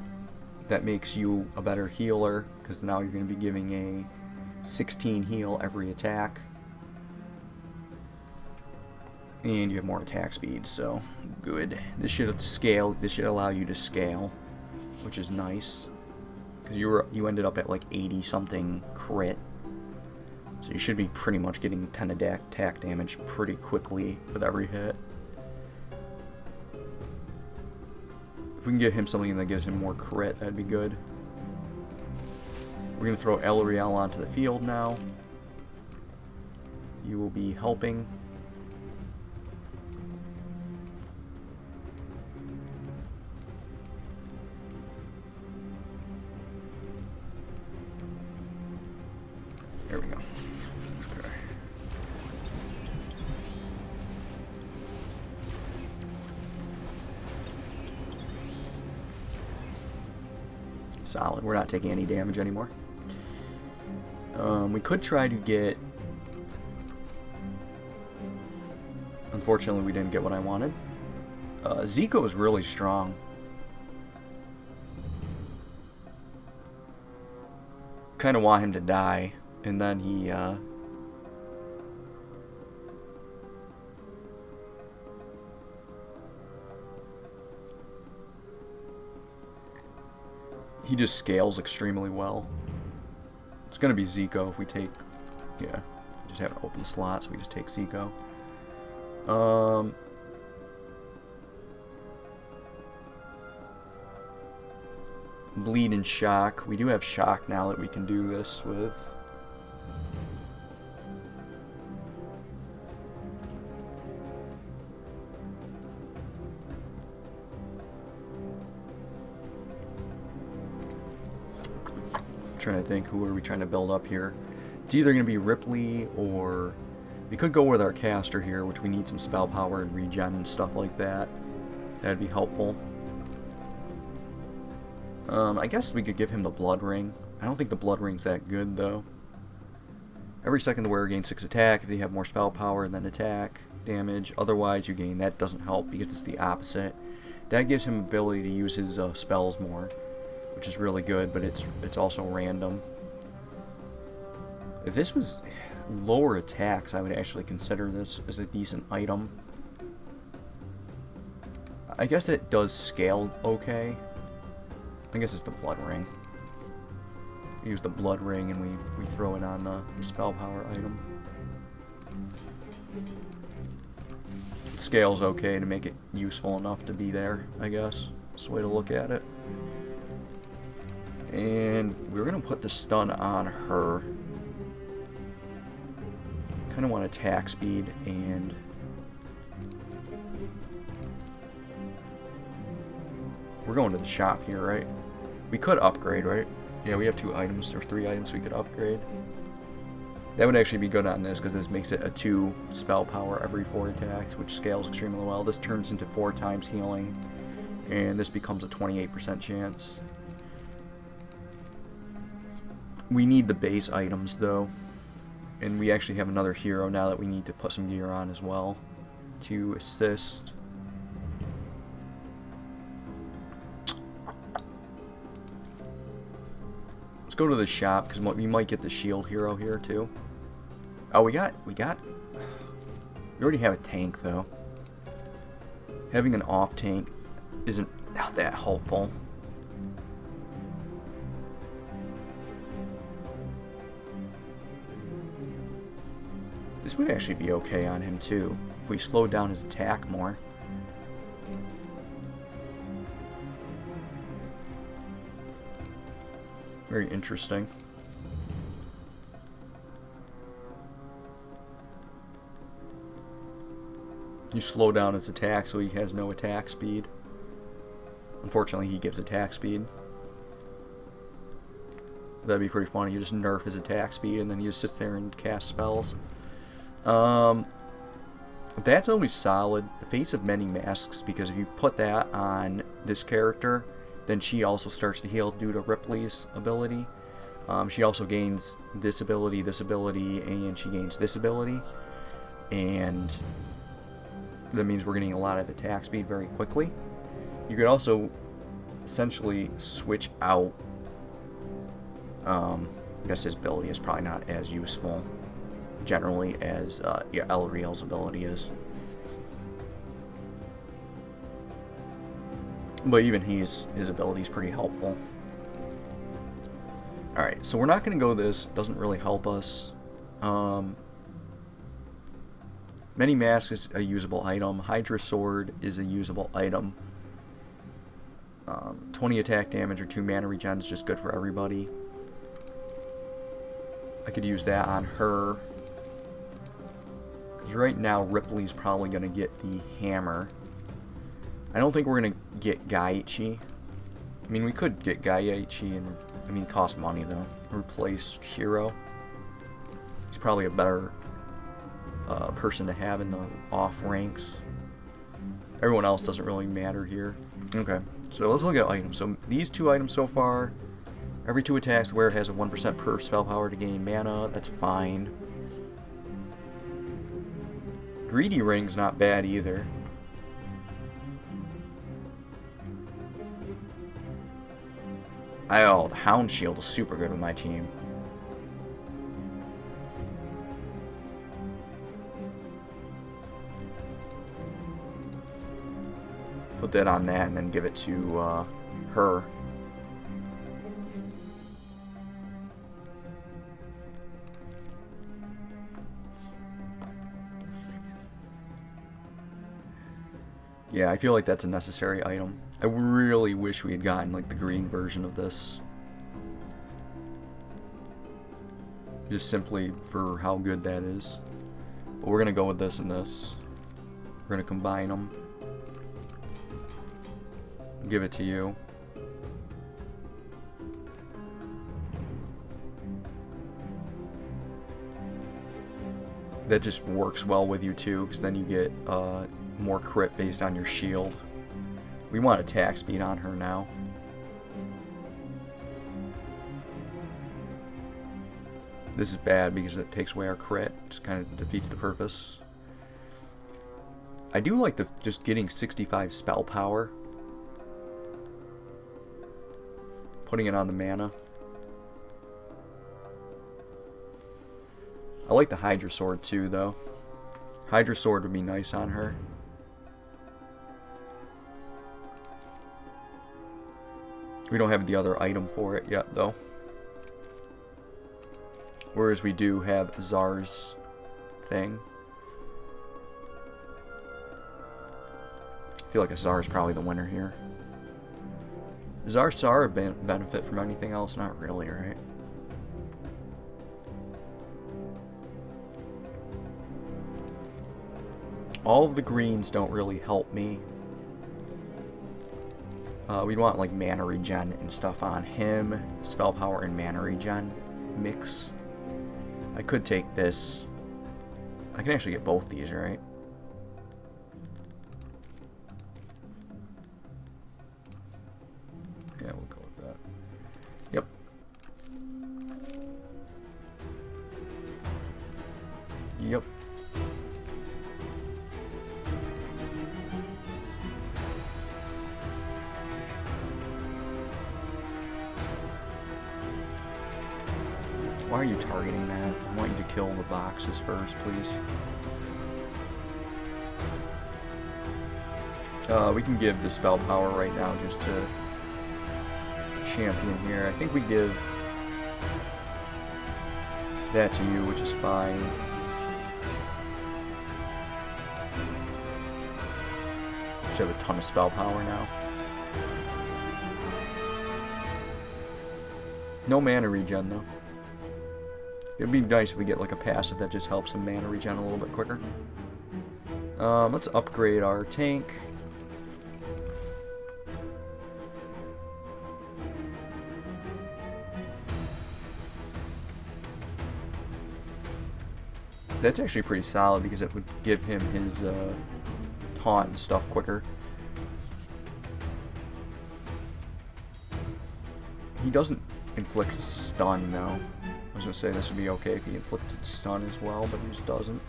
That makes you a better healer, because now you're going to be giving a 16 heal every attack. And you have more attack speed, so good. This should scale. This should allow you to scale, which is nice, because you ended up at like 80 something crit, so you should be pretty much getting 10 attack damage pretty quickly with every hit. If we can get him something that gives him more crit, that'd be good. We're going to throw Elriel onto the field now. You will be helping. There we go. Okay. Solid. We're not taking any damage anymore. We could try to get... Unfortunately, we didn't get what I wanted. Zico is really strong. Kind of want him to die, and then he just scales extremely well. It's gonna be Zico if we take, yeah, just have an open slot, so we just take Zico. Bleed and shock. We do have shock now that we can do this with. Trying to think, who are we trying to build up here? It's either going to be Ripley, or we could go with our caster here, which we need some spell power and regen and stuff like that. That'd be helpful. I guess we could give him the Blood Ring. I don't think the Blood Ring's that good, though. Every second the wearer gains 6 attack. If they have more spell power than attack damage, otherwise you gain. That doesn't help because it's the opposite. That gives him ability to use his spells more, which is really good, but it's also random. If this was lower attacks, I would actually consider this as a decent item. I guess it does scale okay. I guess it's the Blood Ring. We use the Blood Ring and we throw it on the spell power item. It scales okay to make it useful enough to be there, I guess. That's the way to look at it. And we're going to put the stun on her. Kind of want attack speed and... We're going to the shop here, right? We could upgrade, right? Yeah, we have 2 items, or 3 items we could upgrade. That would actually be good on this, because this makes it a 2 spell power every 4 attacks, which scales extremely well. This turns into 4 times healing, and this becomes a 28% chance. We need the base items, though. And we actually have another hero now that we need to put some gear on as well to assist. Let's go to the shop, because we might get the shield hero here, too. Oh, we already have a tank, though. Having an off tank isn't that helpful. This would actually be okay on him, too, if we slowed down his attack more. Very interesting. You slow down his attack so he has no attack speed. Unfortunately, he gives attack speed. That'd be pretty funny. You just nerf his attack speed and then he just sits there and casts spells. That's always solid. The Face of Many Masks, because if you put that on this character, then she also starts to heal due to Ripley's ability. She also gains this ability, and she gains this ability. And that means we're getting a lot of attack speed very quickly. You could also essentially switch out. I guess his ability is probably not as useful generally as Elriel's ability is. But even his ability is pretty helpful. Alright, so we're not going to go this. Doesn't really help us. Many Masks is a usable item. Hydra Sword is a usable item. 20 attack damage or 2 mana regen is just good for everybody. I could use that on her. Because right now, Ripley's probably going to get the hammer. I don't think we're going to get Gaichi. I mean, we could get Gaichi, and I mean, it costs money, though. Replace Hero. He's probably a better person to have in the off ranks. Everyone else doesn't really matter here. Okay, so let's look at items. So these 2 items so far. Every 2 attacks, the wearer has a 1% per spell power to gain mana. That's fine. Greedy Ring's not bad either. Oh, the Hound Shield is super good with my team. Put that on that and then give it to her. Yeah, I feel like that's a necessary item. I really wish we had gotten like the green version of this. Just simply for how good that is. But we're going to go with this and this. We're going to combine them. Give it to you. That just works well with you too, because then you get more crit based on your shield. We want attack speed on her now. This is bad because it takes away our crit. Just kind of defeats the purpose. I do like the just getting 65 spell power. Putting it on the mana. I like the Hydra Sword too, though. Hydra Sword would be nice on her. We don't have the other item for it yet, though. Whereas we do have Zar's thing. I feel like a Zar is probably the winner here. Does our Zar benefit from anything else? Not really, right? All of the greens don't really help me. We'd want like mana regen and stuff on him. Spell power and mana regen mix. I could take this. I can actually get both these, right? Yeah, we'll go with that. Yep. Yep. Why are you targeting that? I want you to kill the boxes first, please. We can give the spell power right now just to champion here. I think we give that to you, which is fine. Should have a ton of spell power now. No mana regen though. It'd be nice if we get like a passive that just helps him mana regen a little bit quicker. Let's upgrade our tank. That's actually pretty solid because it would give him his taunt and stuff quicker. He doesn't inflict stun though. I was going to say this would be okay if he inflicted stun as well, but he just doesn't.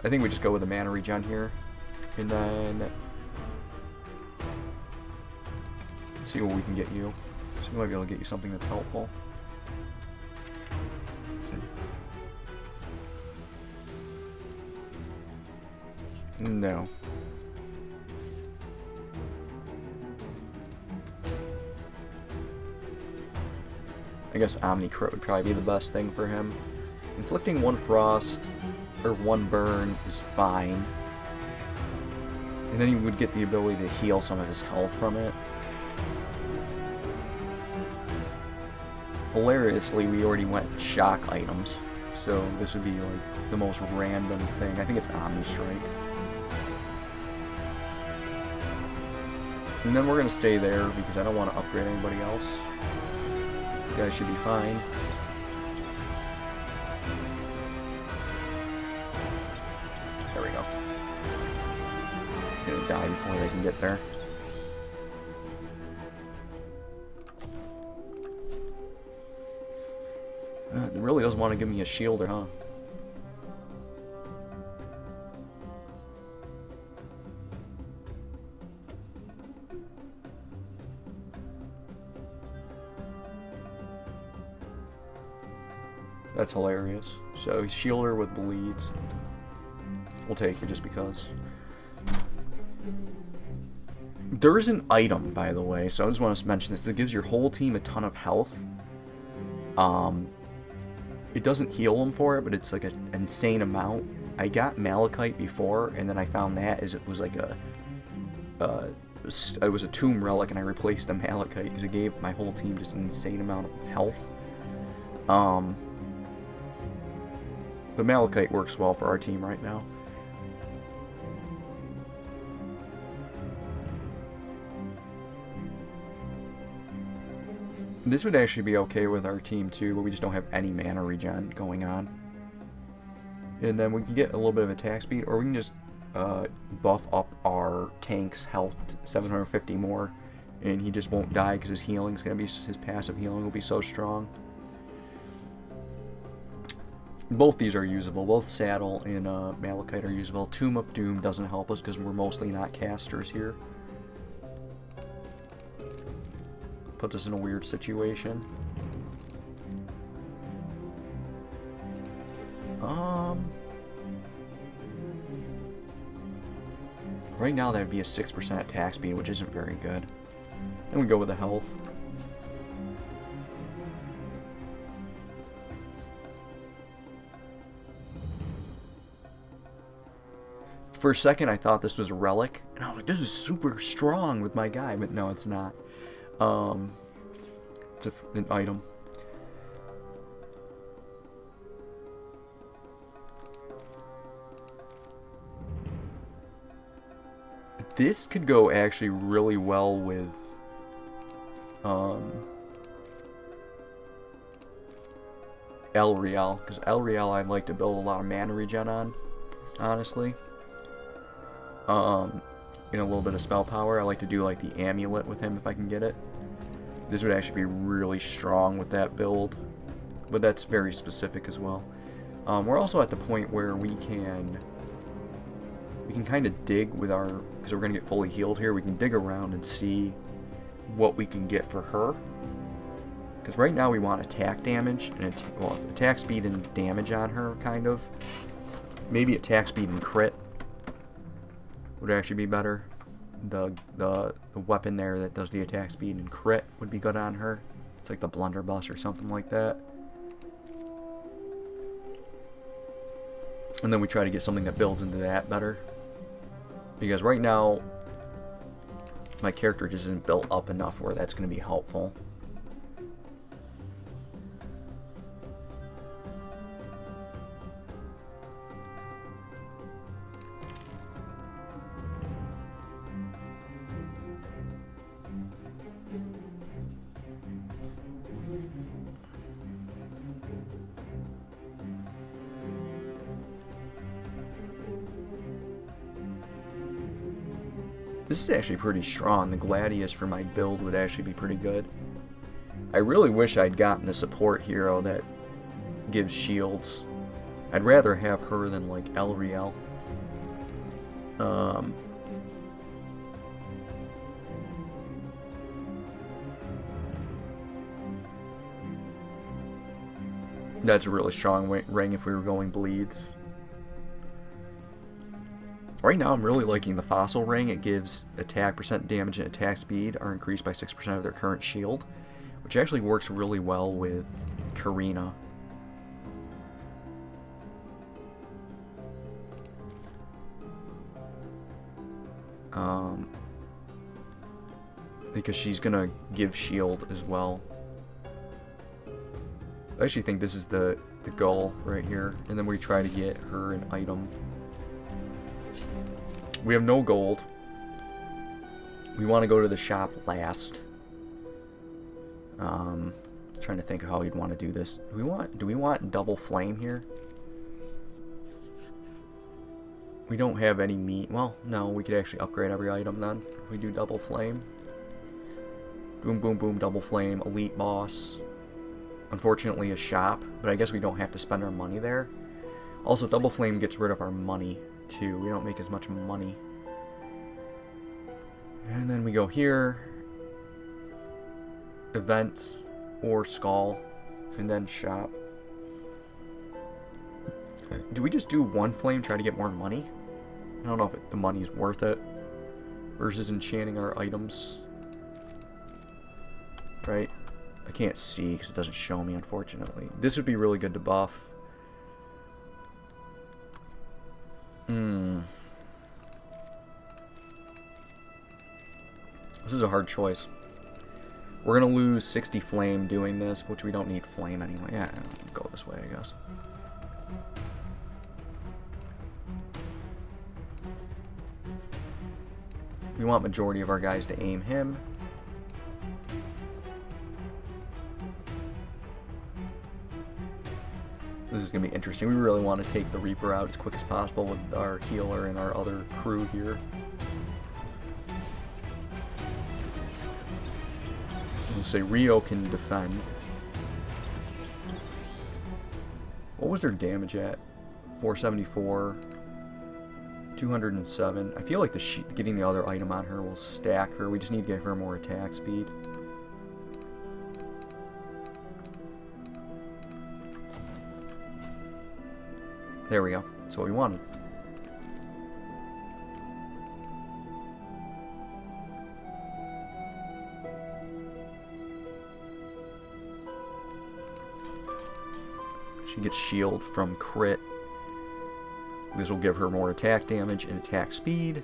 I think we just go with the mana regen here. And then let's see what we can get you. So we might be able to get you something that's helpful. No. I guess Omni Crit would probably be the best thing for him. Inflicting 1 frost or 1 burn is fine. And then he would get the ability to heal some of his health from it. hilariously, we already went shock items. So this would be like the most random thing. I think it's Omni Strike. And then we're going to stay there because I don't want to upgrade anybody else. You guys should be fine. There we go. He's going to die before they can get there. It really doesn't want to give me a shielder, huh? That's hilarious. So he's shielder with bleeds. We'll take it just because. There's an item, by the way, so I just want to mention this, that gives your whole team a ton of health. It doesn't heal them for it, but it's like an insane amount. I got Malachite before, and then I found that as it was like it was a tomb relic, and I replaced the Malachite because it gave my whole team just an insane amount of health. But Malachite works well for our team right now. This would actually be okay with our team too, but we just don't have any mana regen going on. And then we can get a little bit of attack speed, or we can just buff up our tank's health 750 more, and he just won't die because his healing's gonna be, his passive healing will be so strong. Both these are usable. Both Saddle and Malachite are usable. Tomb of Doom doesn't help us because we're mostly not casters here. Puts us in a weird situation. Right now that would be a 6% attack speed, which isn't very good. Then we go with the health. For a second I thought this was a relic, and I was like, this is super strong with my guy, but no, it's not. It's an item. This could go actually really well with El Real, because El Real I'd like to build a lot of mana regen on, honestly. In a little bit of spell power. I like to do like the amulet with him if I can get it. This would actually be really strong with that build, but that's very specific as well. We're also at the point where we can kind of dig with our, because we're going to get fully healed here, we can dig around and see what we can get for her. Because right now we want attack damage, and attack speed and damage on her, kind of. Maybe attack speed and crit would actually be better. The weapon there that does the attack speed and crit would be good on her. It's like the blunderbuss or something like that. And then we try to get something that builds into that better. Because right now, my character just isn't built up enough where that's going to be helpful. This is actually pretty strong. The Gladius for my build would actually be pretty good. I really wish I'd gotten the support hero that gives shields. I'd rather have her than like El Real. That's a really strong ring if we were going bleeds. Right now I'm really liking the Fossil Ring. It gives attack percent damage and attack speed are increased by 6% of their current shield, which actually works really well with Karina. Because she's gonna give shield as well. I actually think this is the goal right here. And then we try to get her an item. We have no gold. We want to go to the shop last. Trying to think of how we'd want to do this. Do we want double flame here? We don't have any meat. Well, no, we could actually upgrade every item then if we do double flame. Boom, boom, boom, double flame, elite boss. Unfortunately, a shop, but I guess we don't have to spend our money there. Also, double flame gets rid of our money too. We don't make as much money. And then we go here. Events or skull, and then shop. Do we just do one flame, try to get more money? I don't know if the money's worth it versus enchanting our items. Right? I can't see because it doesn't show me, unfortunately. This would be really good to buff. This is a hard choice. We're going to lose 60 flame doing this, which we don't need flame anyway. Yeah, go this way, I guess. We want majority of our guys to aim him. This is going to be interesting. We really want to take the Reaper out as quick as possible with our healer and our other crew here. Let's say Rio can defend. What was their damage at? 474. 207. I feel like getting the other item on her will stack her. We just need to get her more attack speed. There we go. That's what we wanted. She gets shield from crit. This will give her more attack damage and attack speed.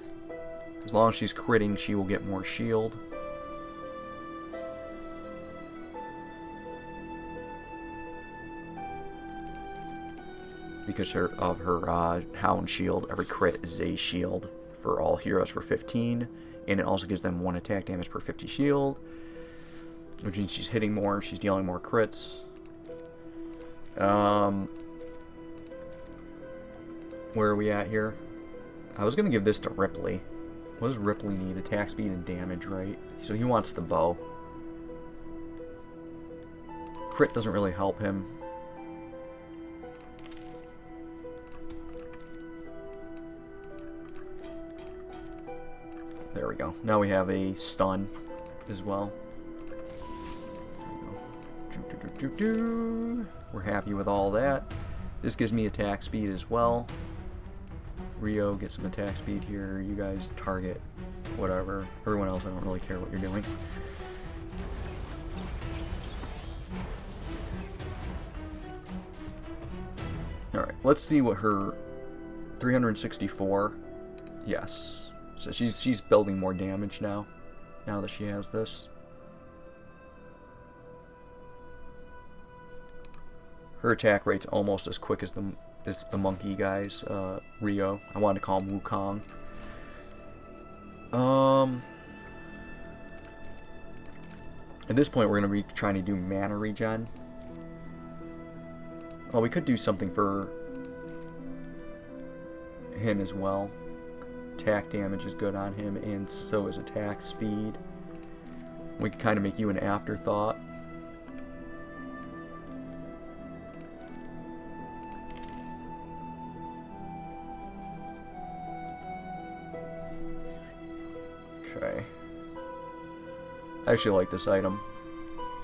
As long as she's critting, she will get more shield. Because of her Hound Shield, every crit is a shield for all heroes for 15. And it also gives them 1 attack damage per 50 shield. Which means she's hitting more, she's dealing more crits. Where are we at here? I was going to give this to Ripley. What does Ripley need? Attack speed and damage, right? So he wants the bow. Crit doesn't really help him. There we go. Now we have a stun as well. There we go. We're happy with all that. This gives me attack speed as well. Rio gets some attack speed here. You guys target whatever. Everyone else, I don't really care what you're doing. Alright, let's see what her 364. Yes. So she's building more damage now that she has this. Her attack rate's almost as quick as the monkey guys, Rio. I wanted to call him Wukong. At this point, we're going to be trying to do mana regen. Well, we could do something for him as well. Attack damage is good on him, and so is attack speed. We could kind of make you an afterthought. Okay. I actually like this item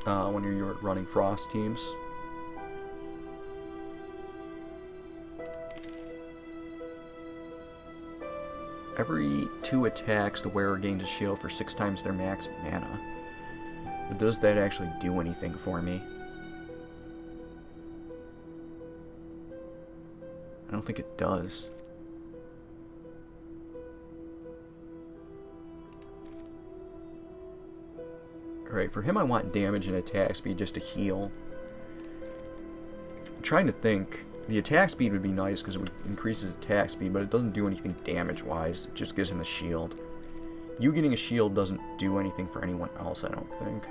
when you're running Frost teams. Every 2 attacks, the wearer gains a shield for 6 times their max mana. But does that actually do anything for me? I don't think it does. Alright, for him I want damage and attack speed just to heal. trying to think. The attack speed would be nice because it would increase his attack speed, but it doesn't do anything damage-wise. It just gives him a shield. You getting a shield doesn't do anything for anyone else, I don't think.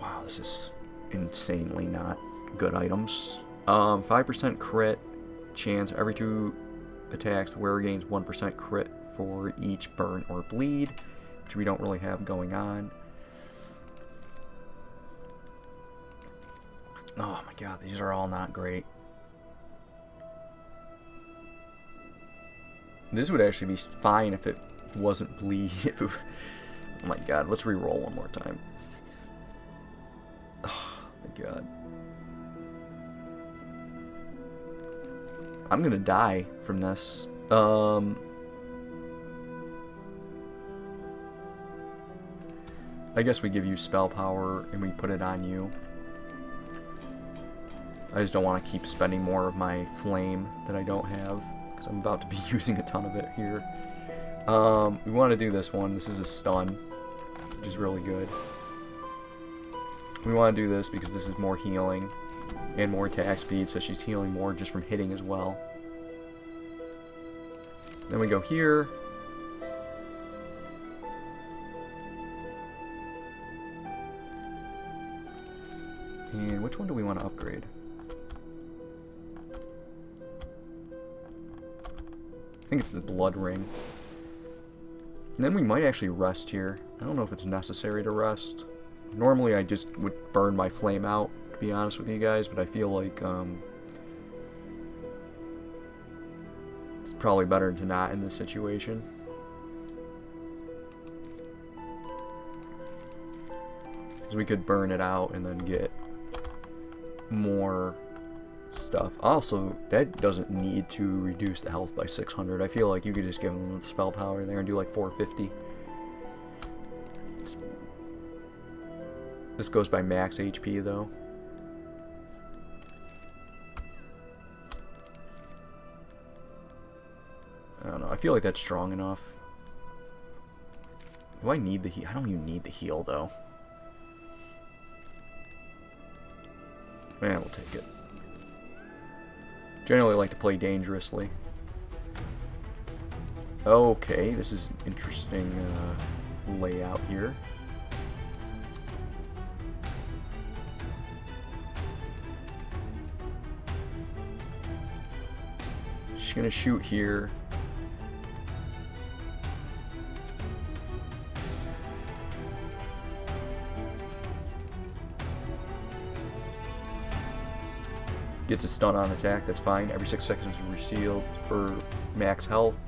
Wow, this is insanely not good items. 5% crit chance. Every 2 attacks, the wearer gains 1% crit for each burn or bleed, which we don't really have going on. Oh my god, these are all not great. This would actually be fine if it wasn't bleed. Oh my god, let's re-roll one more time. Oh my god. I'm gonna die from this. I guess we give you spell power and we put it on you. I just don't want to keep spending more of my flame that I don't have, because I'm about to be using a ton of it here. We want to do this one. This is a stun, which is really good. We want to do this because this is more healing and more attack speed, so she's healing more just from hitting as well. Then we go here. And which one do we want to upgrade? I think it's the blood ring. And then we might actually rest here. I don't know if it's necessary to rest. Normally I just would burn my flame out, to be honest with you guys, but I feel like it's probably better to not in this situation. Because we could burn it out and then get more stuff. Also, that doesn't need to reduce the health by 600. I feel like you could just give them the spell power there and do like 450. This goes by max HP though. I don't know. I feel like that's strong enough. Do I need the heal? I don't even need the heal though. Yeah, we'll take it. Generally like to play dangerously. Okay, this is an interesting layout here. She's gonna shoot here. Gets a stun on attack, that's fine. Every 6 seconds resealed for max health.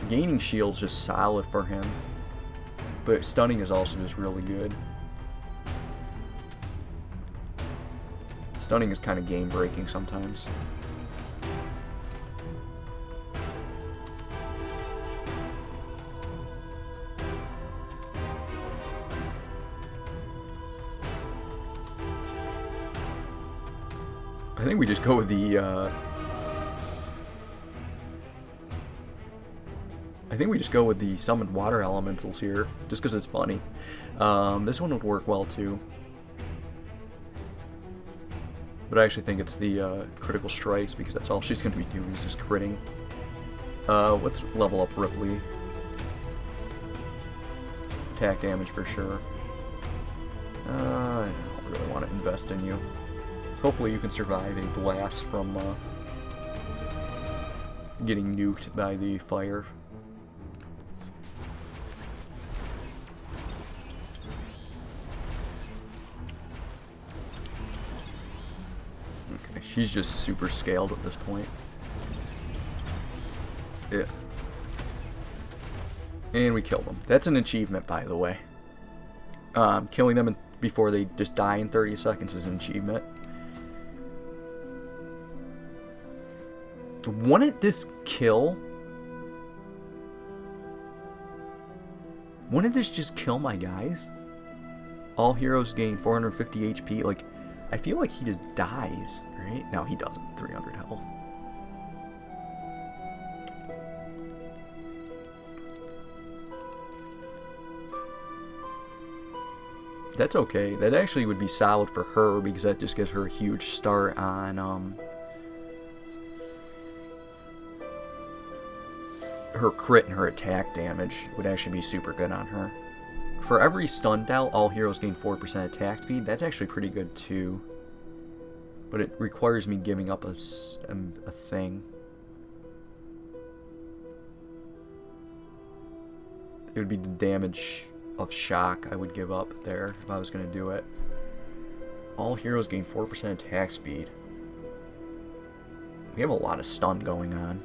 Gaining shield's just solid for him, but stunning is also just really good. Stunning is kind of game breaking sometimes. I think we just go with the, I think we just go with the summoned water elementals here, just because it's funny. This one would work well too. But I actually think it's the critical strikes, because that's all she's going to be doing is just critting. Let's level up Ripley. Attack damage for sure. I don't really want to invest in you. Hopefully you can survive a blast from getting nuked by the fire. Okay, she's just super scaled at this point. Yeah. And we killed them. That's an achievement, by the way. Killing them before they just die in 30 seconds is an achievement. Wouldn't this kill? Wouldn't this just kill my guys? All heroes gain 450 HP. Like, I feel like he just dies, right? No, he doesn't. 300 health. That's okay. That actually would be solid for her because that just gives her a huge start on her crit and her attack damage would actually be super good on her. For every stun out, all heroes gain 4% attack speed. That's actually pretty good too. But it requires me giving up a thing. It would be the damage of shock I would give up there if I was going to do it. All heroes gain 4% attack speed. We have a lot of stun going on.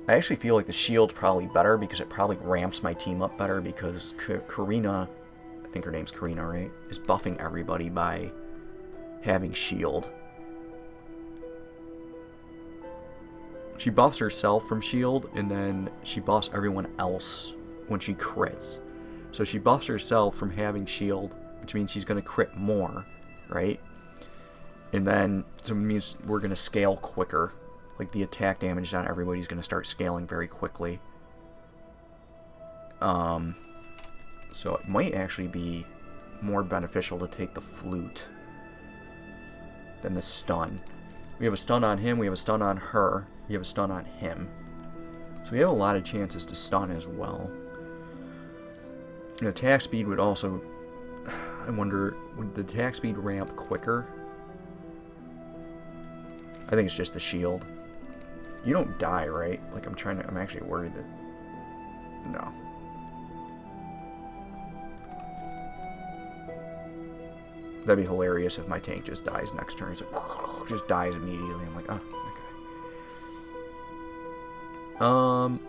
I actually feel like the shield's probably better because it probably ramps my team up better because Karina, I think her name's Karina, right, is buffing everybody by having shield. She buffs herself from shield and then she buffs everyone else when she crits. So she buffs herself from having shield, which means she's going to crit more, right? And then so it means we're going to scale quicker. Like, the attack damage on everybody's going to start scaling very quickly. So it might actually be more beneficial to take the flute than the stun. We have a stun on him, we have a stun on her, we have a stun on him. So we have a lot of chances to stun as well. And attack speed would also... I wonder, would the attack speed ramp quicker? I think it's just the shield. You don't die, right? Like, I'm actually worried that... No. That'd be hilarious if my tank just dies next turn. It's like, just dies immediately. I'm like, oh, okay.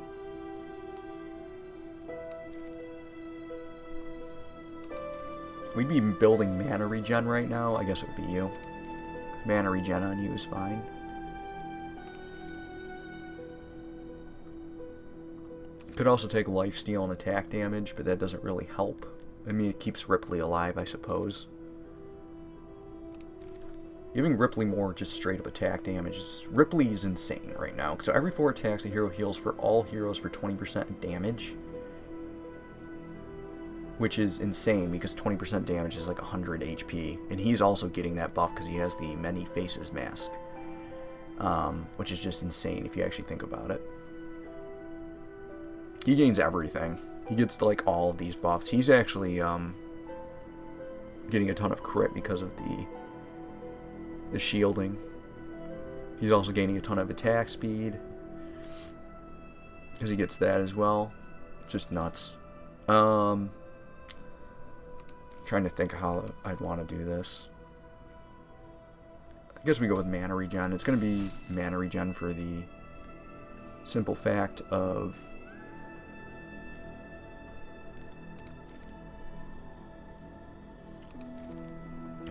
We'd be building mana regen right now. I guess it would be you. Mana regen on you is fine. Could also take lifesteal and attack damage, but that doesn't really help. I mean, it keeps Ripley alive, I suppose. Giving Ripley more just straight up attack damage is... Ripley is insane right now. So every 4 attacks, a hero heals for all heroes for 20% damage. Which is insane, because 20% damage is like 100 HP. And he's also getting that buff because he has the Many Faces mask. Which is just insane if you actually think about it. He gains everything. He gets like all of these buffs. He's actually getting a ton of crit because of the shielding. He's also gaining a ton of attack speed because he gets that as well. Just nuts. Trying to think how I'd want to do this. I guess we go with mana regen. It's going to be mana regen for the simple fact of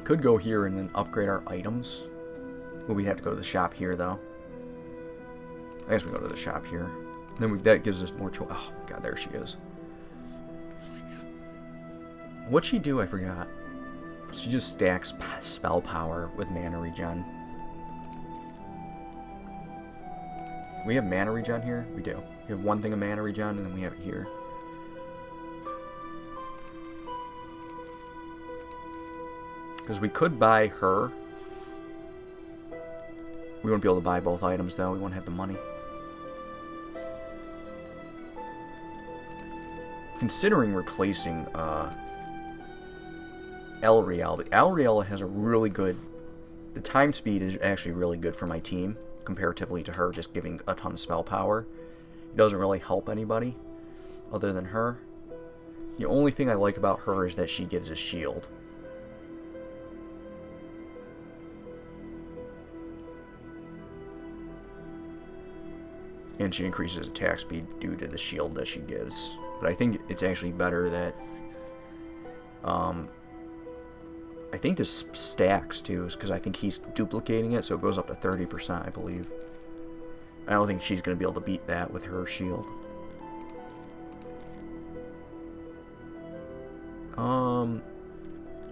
could go here and then upgrade our items. Well, we'd have to go to the shop here, though. I guess we go to the shop here. Then that gives us more choice. Oh, my God, there she is. What'd she do? I forgot. She just stacks spell power with mana regen. We have mana regen here? We do. We have one thing of mana regen, and then we have it here. Because we could buy her. We won't be able to buy both items, though. We won't have the money. Considering replacing Elriel. The Elriel has a really good... The time speed is actually really good for my team, comparatively to her just giving a ton of spell power. It doesn't really help anybody other than her. The only thing I like about her is that she gives a shield. And she increases attack speed due to the shield that she gives. But I think it's actually better that... I think this stacks, too, because I think he's duplicating it, so it goes up to 30%, I believe. I don't think she's going to be able to beat that with her shield.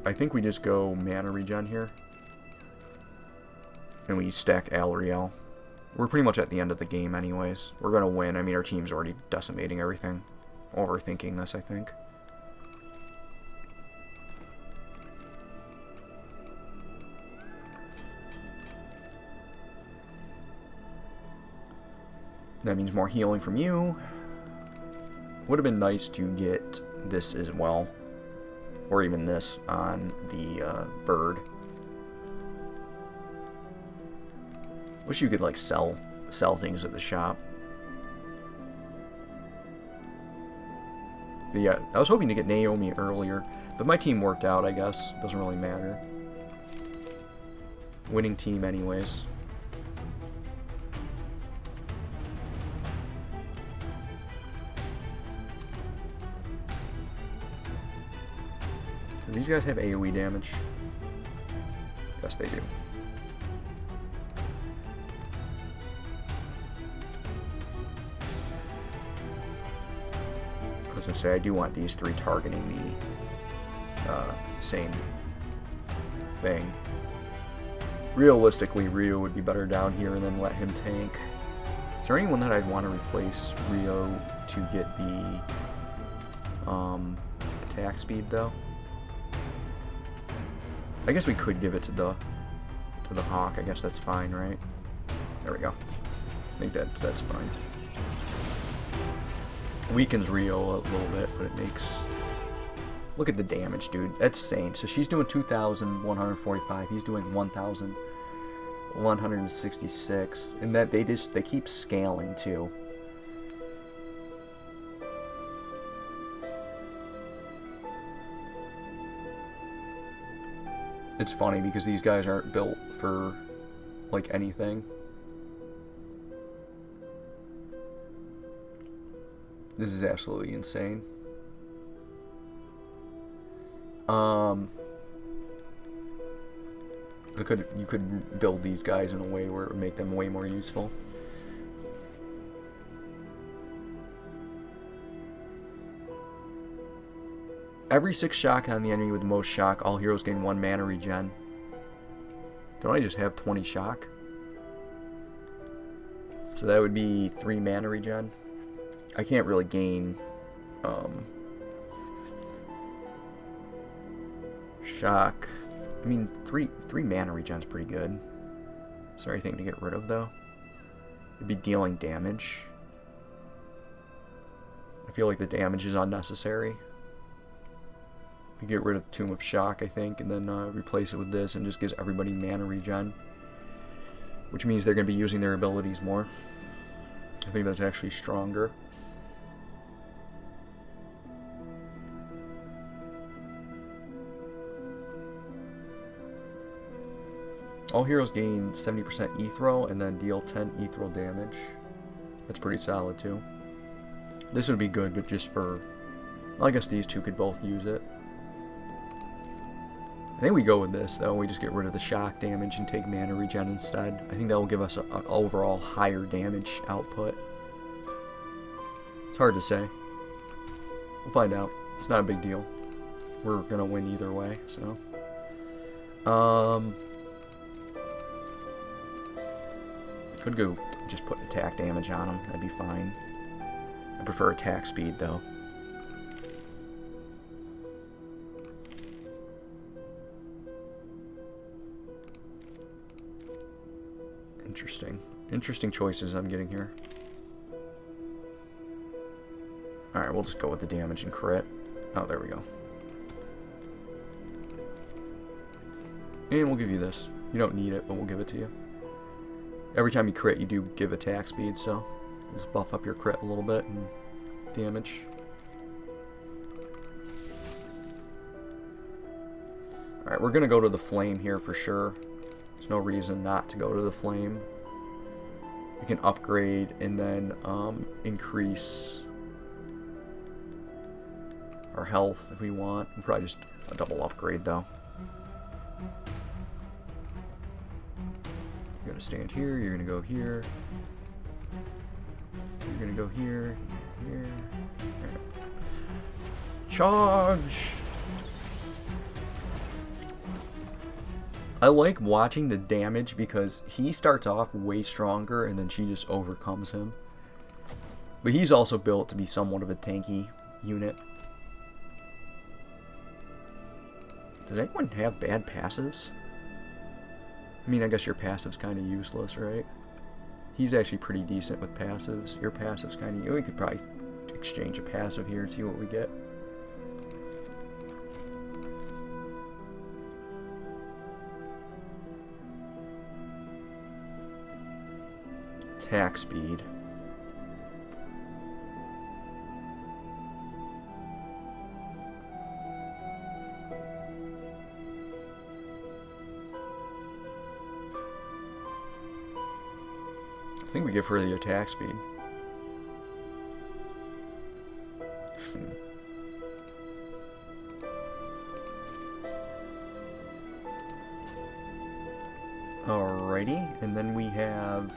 I think we just go mana regen here. And we stack Alriel. We're pretty much at the end of the game anyways. We're gonna win. I mean, our team's already decimating everything. Overthinking this, I think. That means more healing from you. Would have been nice to get this as well. Or even this on the bird. Wish you could like sell things at the shop. But yeah, I was hoping to get Naomi earlier, but my team worked out, I guess. Doesn't really matter. Winning team anyways. Do these guys have AoE damage? Yes, they do. I was gonna say, I do want these three targeting the same thing. Realistically, Rio would be better down here and then let him tank. Is there anyone that I'd want to replace Rio to get the attack speed though? I guess we could give it to the Hawk. I guess that's fine, right? There we go. I think that's fine. Weakens Rio a little bit, but it makes... Look at the damage, dude. That's insane. So she's doing 2,145. He's doing 1,166. And that they keep scaling too. It's funny because these guys aren't built for like anything. This is absolutely insane. You could build these guys in a way where it would make them way more useful. Every 6 shock on the enemy with the most shock, all heroes gain 1 mana regen. Don't I just have 20 shock? So that would be 3 mana regen. I can't really gain shock. I mean, three mana regen is pretty good. Is there anything to get rid of though? It'd be dealing damage. I feel like the damage is unnecessary. We get rid of Tomb of Shock, I think, and then replace it with this, and just gives everybody mana regen, which means they're going to be using their abilities more. I think that's actually stronger. All heroes gain 70% Ethereal and then deal 10 Ethereal damage. That's pretty solid too. This would be good, but just for... Well, I guess these two could both use it. I think we go with this though. We just get rid of the shock damage and take mana regen instead. I think that will give us an overall higher damage output. It's hard to say. We'll find out. It's not a big deal. We're gonna win either way, so... Could go just put attack damage on him. That'd be fine. I prefer attack speed though. Interesting choices I'm getting here. Alright, we'll just go with the damage and crit. Oh, there we go. And we'll give you this. You don't need it, but we'll give it to you. Every time you crit, you do give attack speed, so let's buff up your crit a little bit and damage. Alright, we're going to go to the flame here for sure. There's no reason not to go to the flame. We can upgrade and then increase our health if we want. We'll probably just a double upgrade though. You're going to stand here, you're going to go here. You're going to go here, here. Right. Charge! I like watching the damage because he starts off way stronger and then she just overcomes him. But he's also built to be somewhat of a tanky unit. Does anyone have bad passives? I mean, I guess your passive's kind of useless, right? He's actually pretty decent with passives. Your passive's kind of... We could probably exchange a passive here and see what we get. Attack speed. I think we give her the attack speed. Alrighty, and then we have...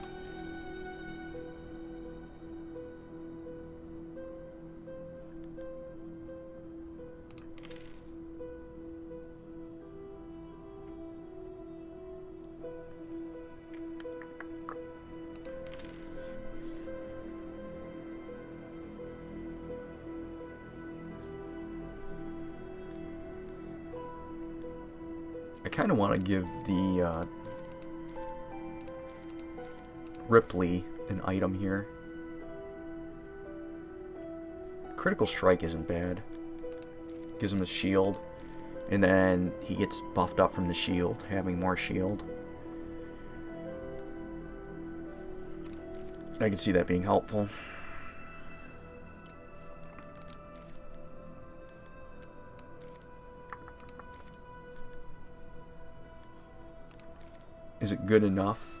I kind of want to give the Ripley an item here. Critical Strike isn't bad. Gives him a shield. And then he gets buffed up from the shield, having more shield. I can see that being helpful. Is it good enough?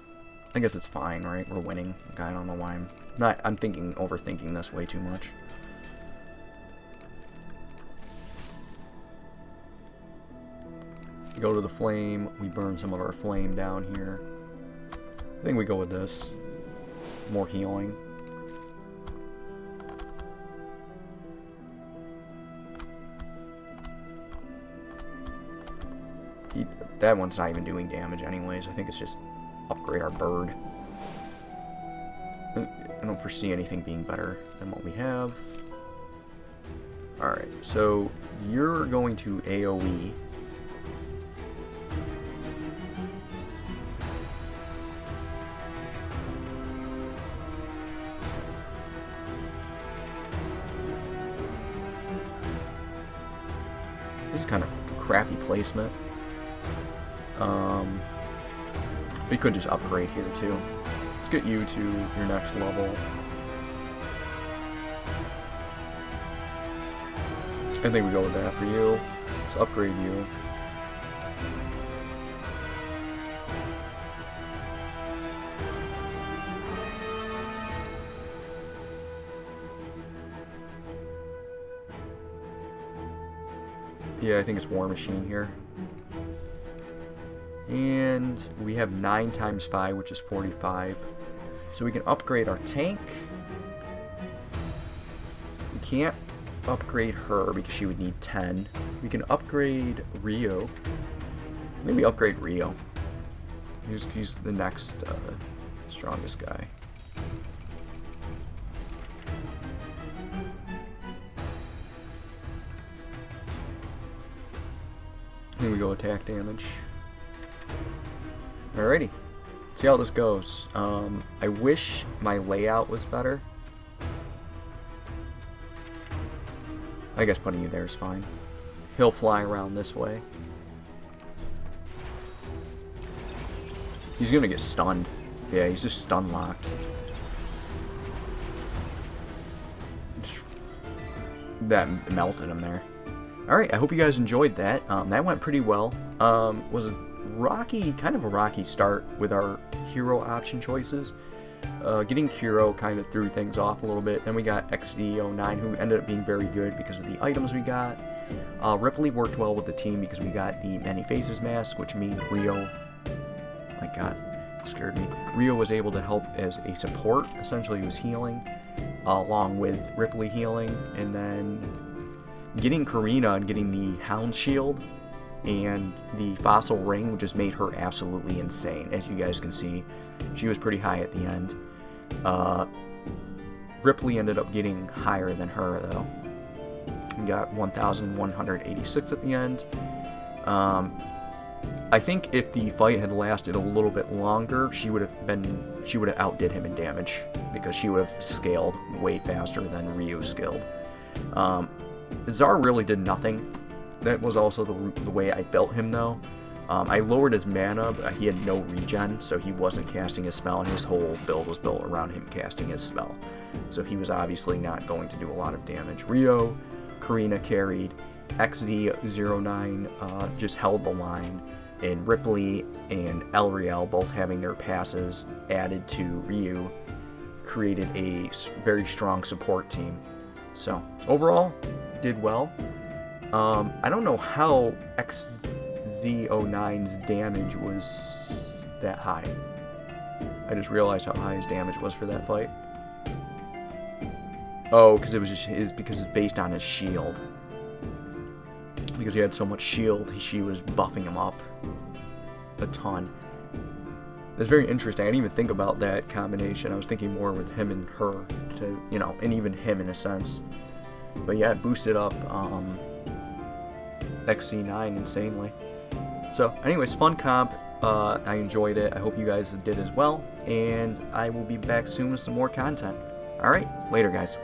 I guess it's fine, right? We're winning. Okay, I don't know why I'm overthinking this way too much. Go to the flame. We burn some of our flame down here. I think we go with this. More healing. That one's not even doing damage anyways. I think it's just upgrade our bird. I don't foresee anything being better than what we have. Alright, so you're going to AoE. This is kind of crappy placement. We could just upgrade here too. Let's get you to your next level. I think we go with that for you. Let's upgrade you. Yeah, I think it's War Machine here. And we have 9 times 5, which is 45. So we can upgrade our tank. We can't upgrade her because she would need 10. We can upgrade Rio. Maybe upgrade Rio. He's the next strongest guy. Here we go, attack damage. Alrighty, see how this goes. I wish my layout was better. I guess putting you there is fine. He'll fly around this way. He's gonna get stunned. Yeah, he's just stun locked. That melted him there. Alright, I hope you guys enjoyed that. That went pretty well. Was a kind of a rocky start with our hero option choices. Getting Hero kind of threw things off a little bit. Then we got XD09, who ended up being very good because of the items we got. Ripley worked well with the team because we got the Many Faces mask, which made Rio... My god, it scared me. Rio was able to help as a support. Essentially, he was healing, along with Ripley healing. And then getting Karina and getting the Hound Shield and the fossil ring just made her absolutely insane. As you guys can see, she was pretty high at the end. Ripley ended up getting higher than her, though. We got 1,186 at the end. I think if the fight had lasted a little bit longer, she would have outdid him in damage, because she would have scaled way faster than Ryu scaled. Zar really did nothing. That was also the way I built him, though. I lowered his mana, but he had no regen, so he wasn't casting his spell, and his whole build was built around him casting his spell. So he was obviously not going to do a lot of damage. Rio, Karina carried, XD09 just held the line, and Ripley and Elriel, both having their passes added to Ryu, created a very strong support team. So overall, did well. I don't know how XZ09's damage was that high. I just realized how high his damage was for that fight. Oh, because because it's based on his shield. Because he had so much shield, she was buffing him up a ton. It's very interesting. I didn't even think about that combination. I was thinking more with him and her, and even him in a sense. But yeah, it boosted up XC9 insanely. So, anyways, fun comp. I enjoyed it. I hope you guys did as well. And I will be back soon with some more content. Alright, later guys.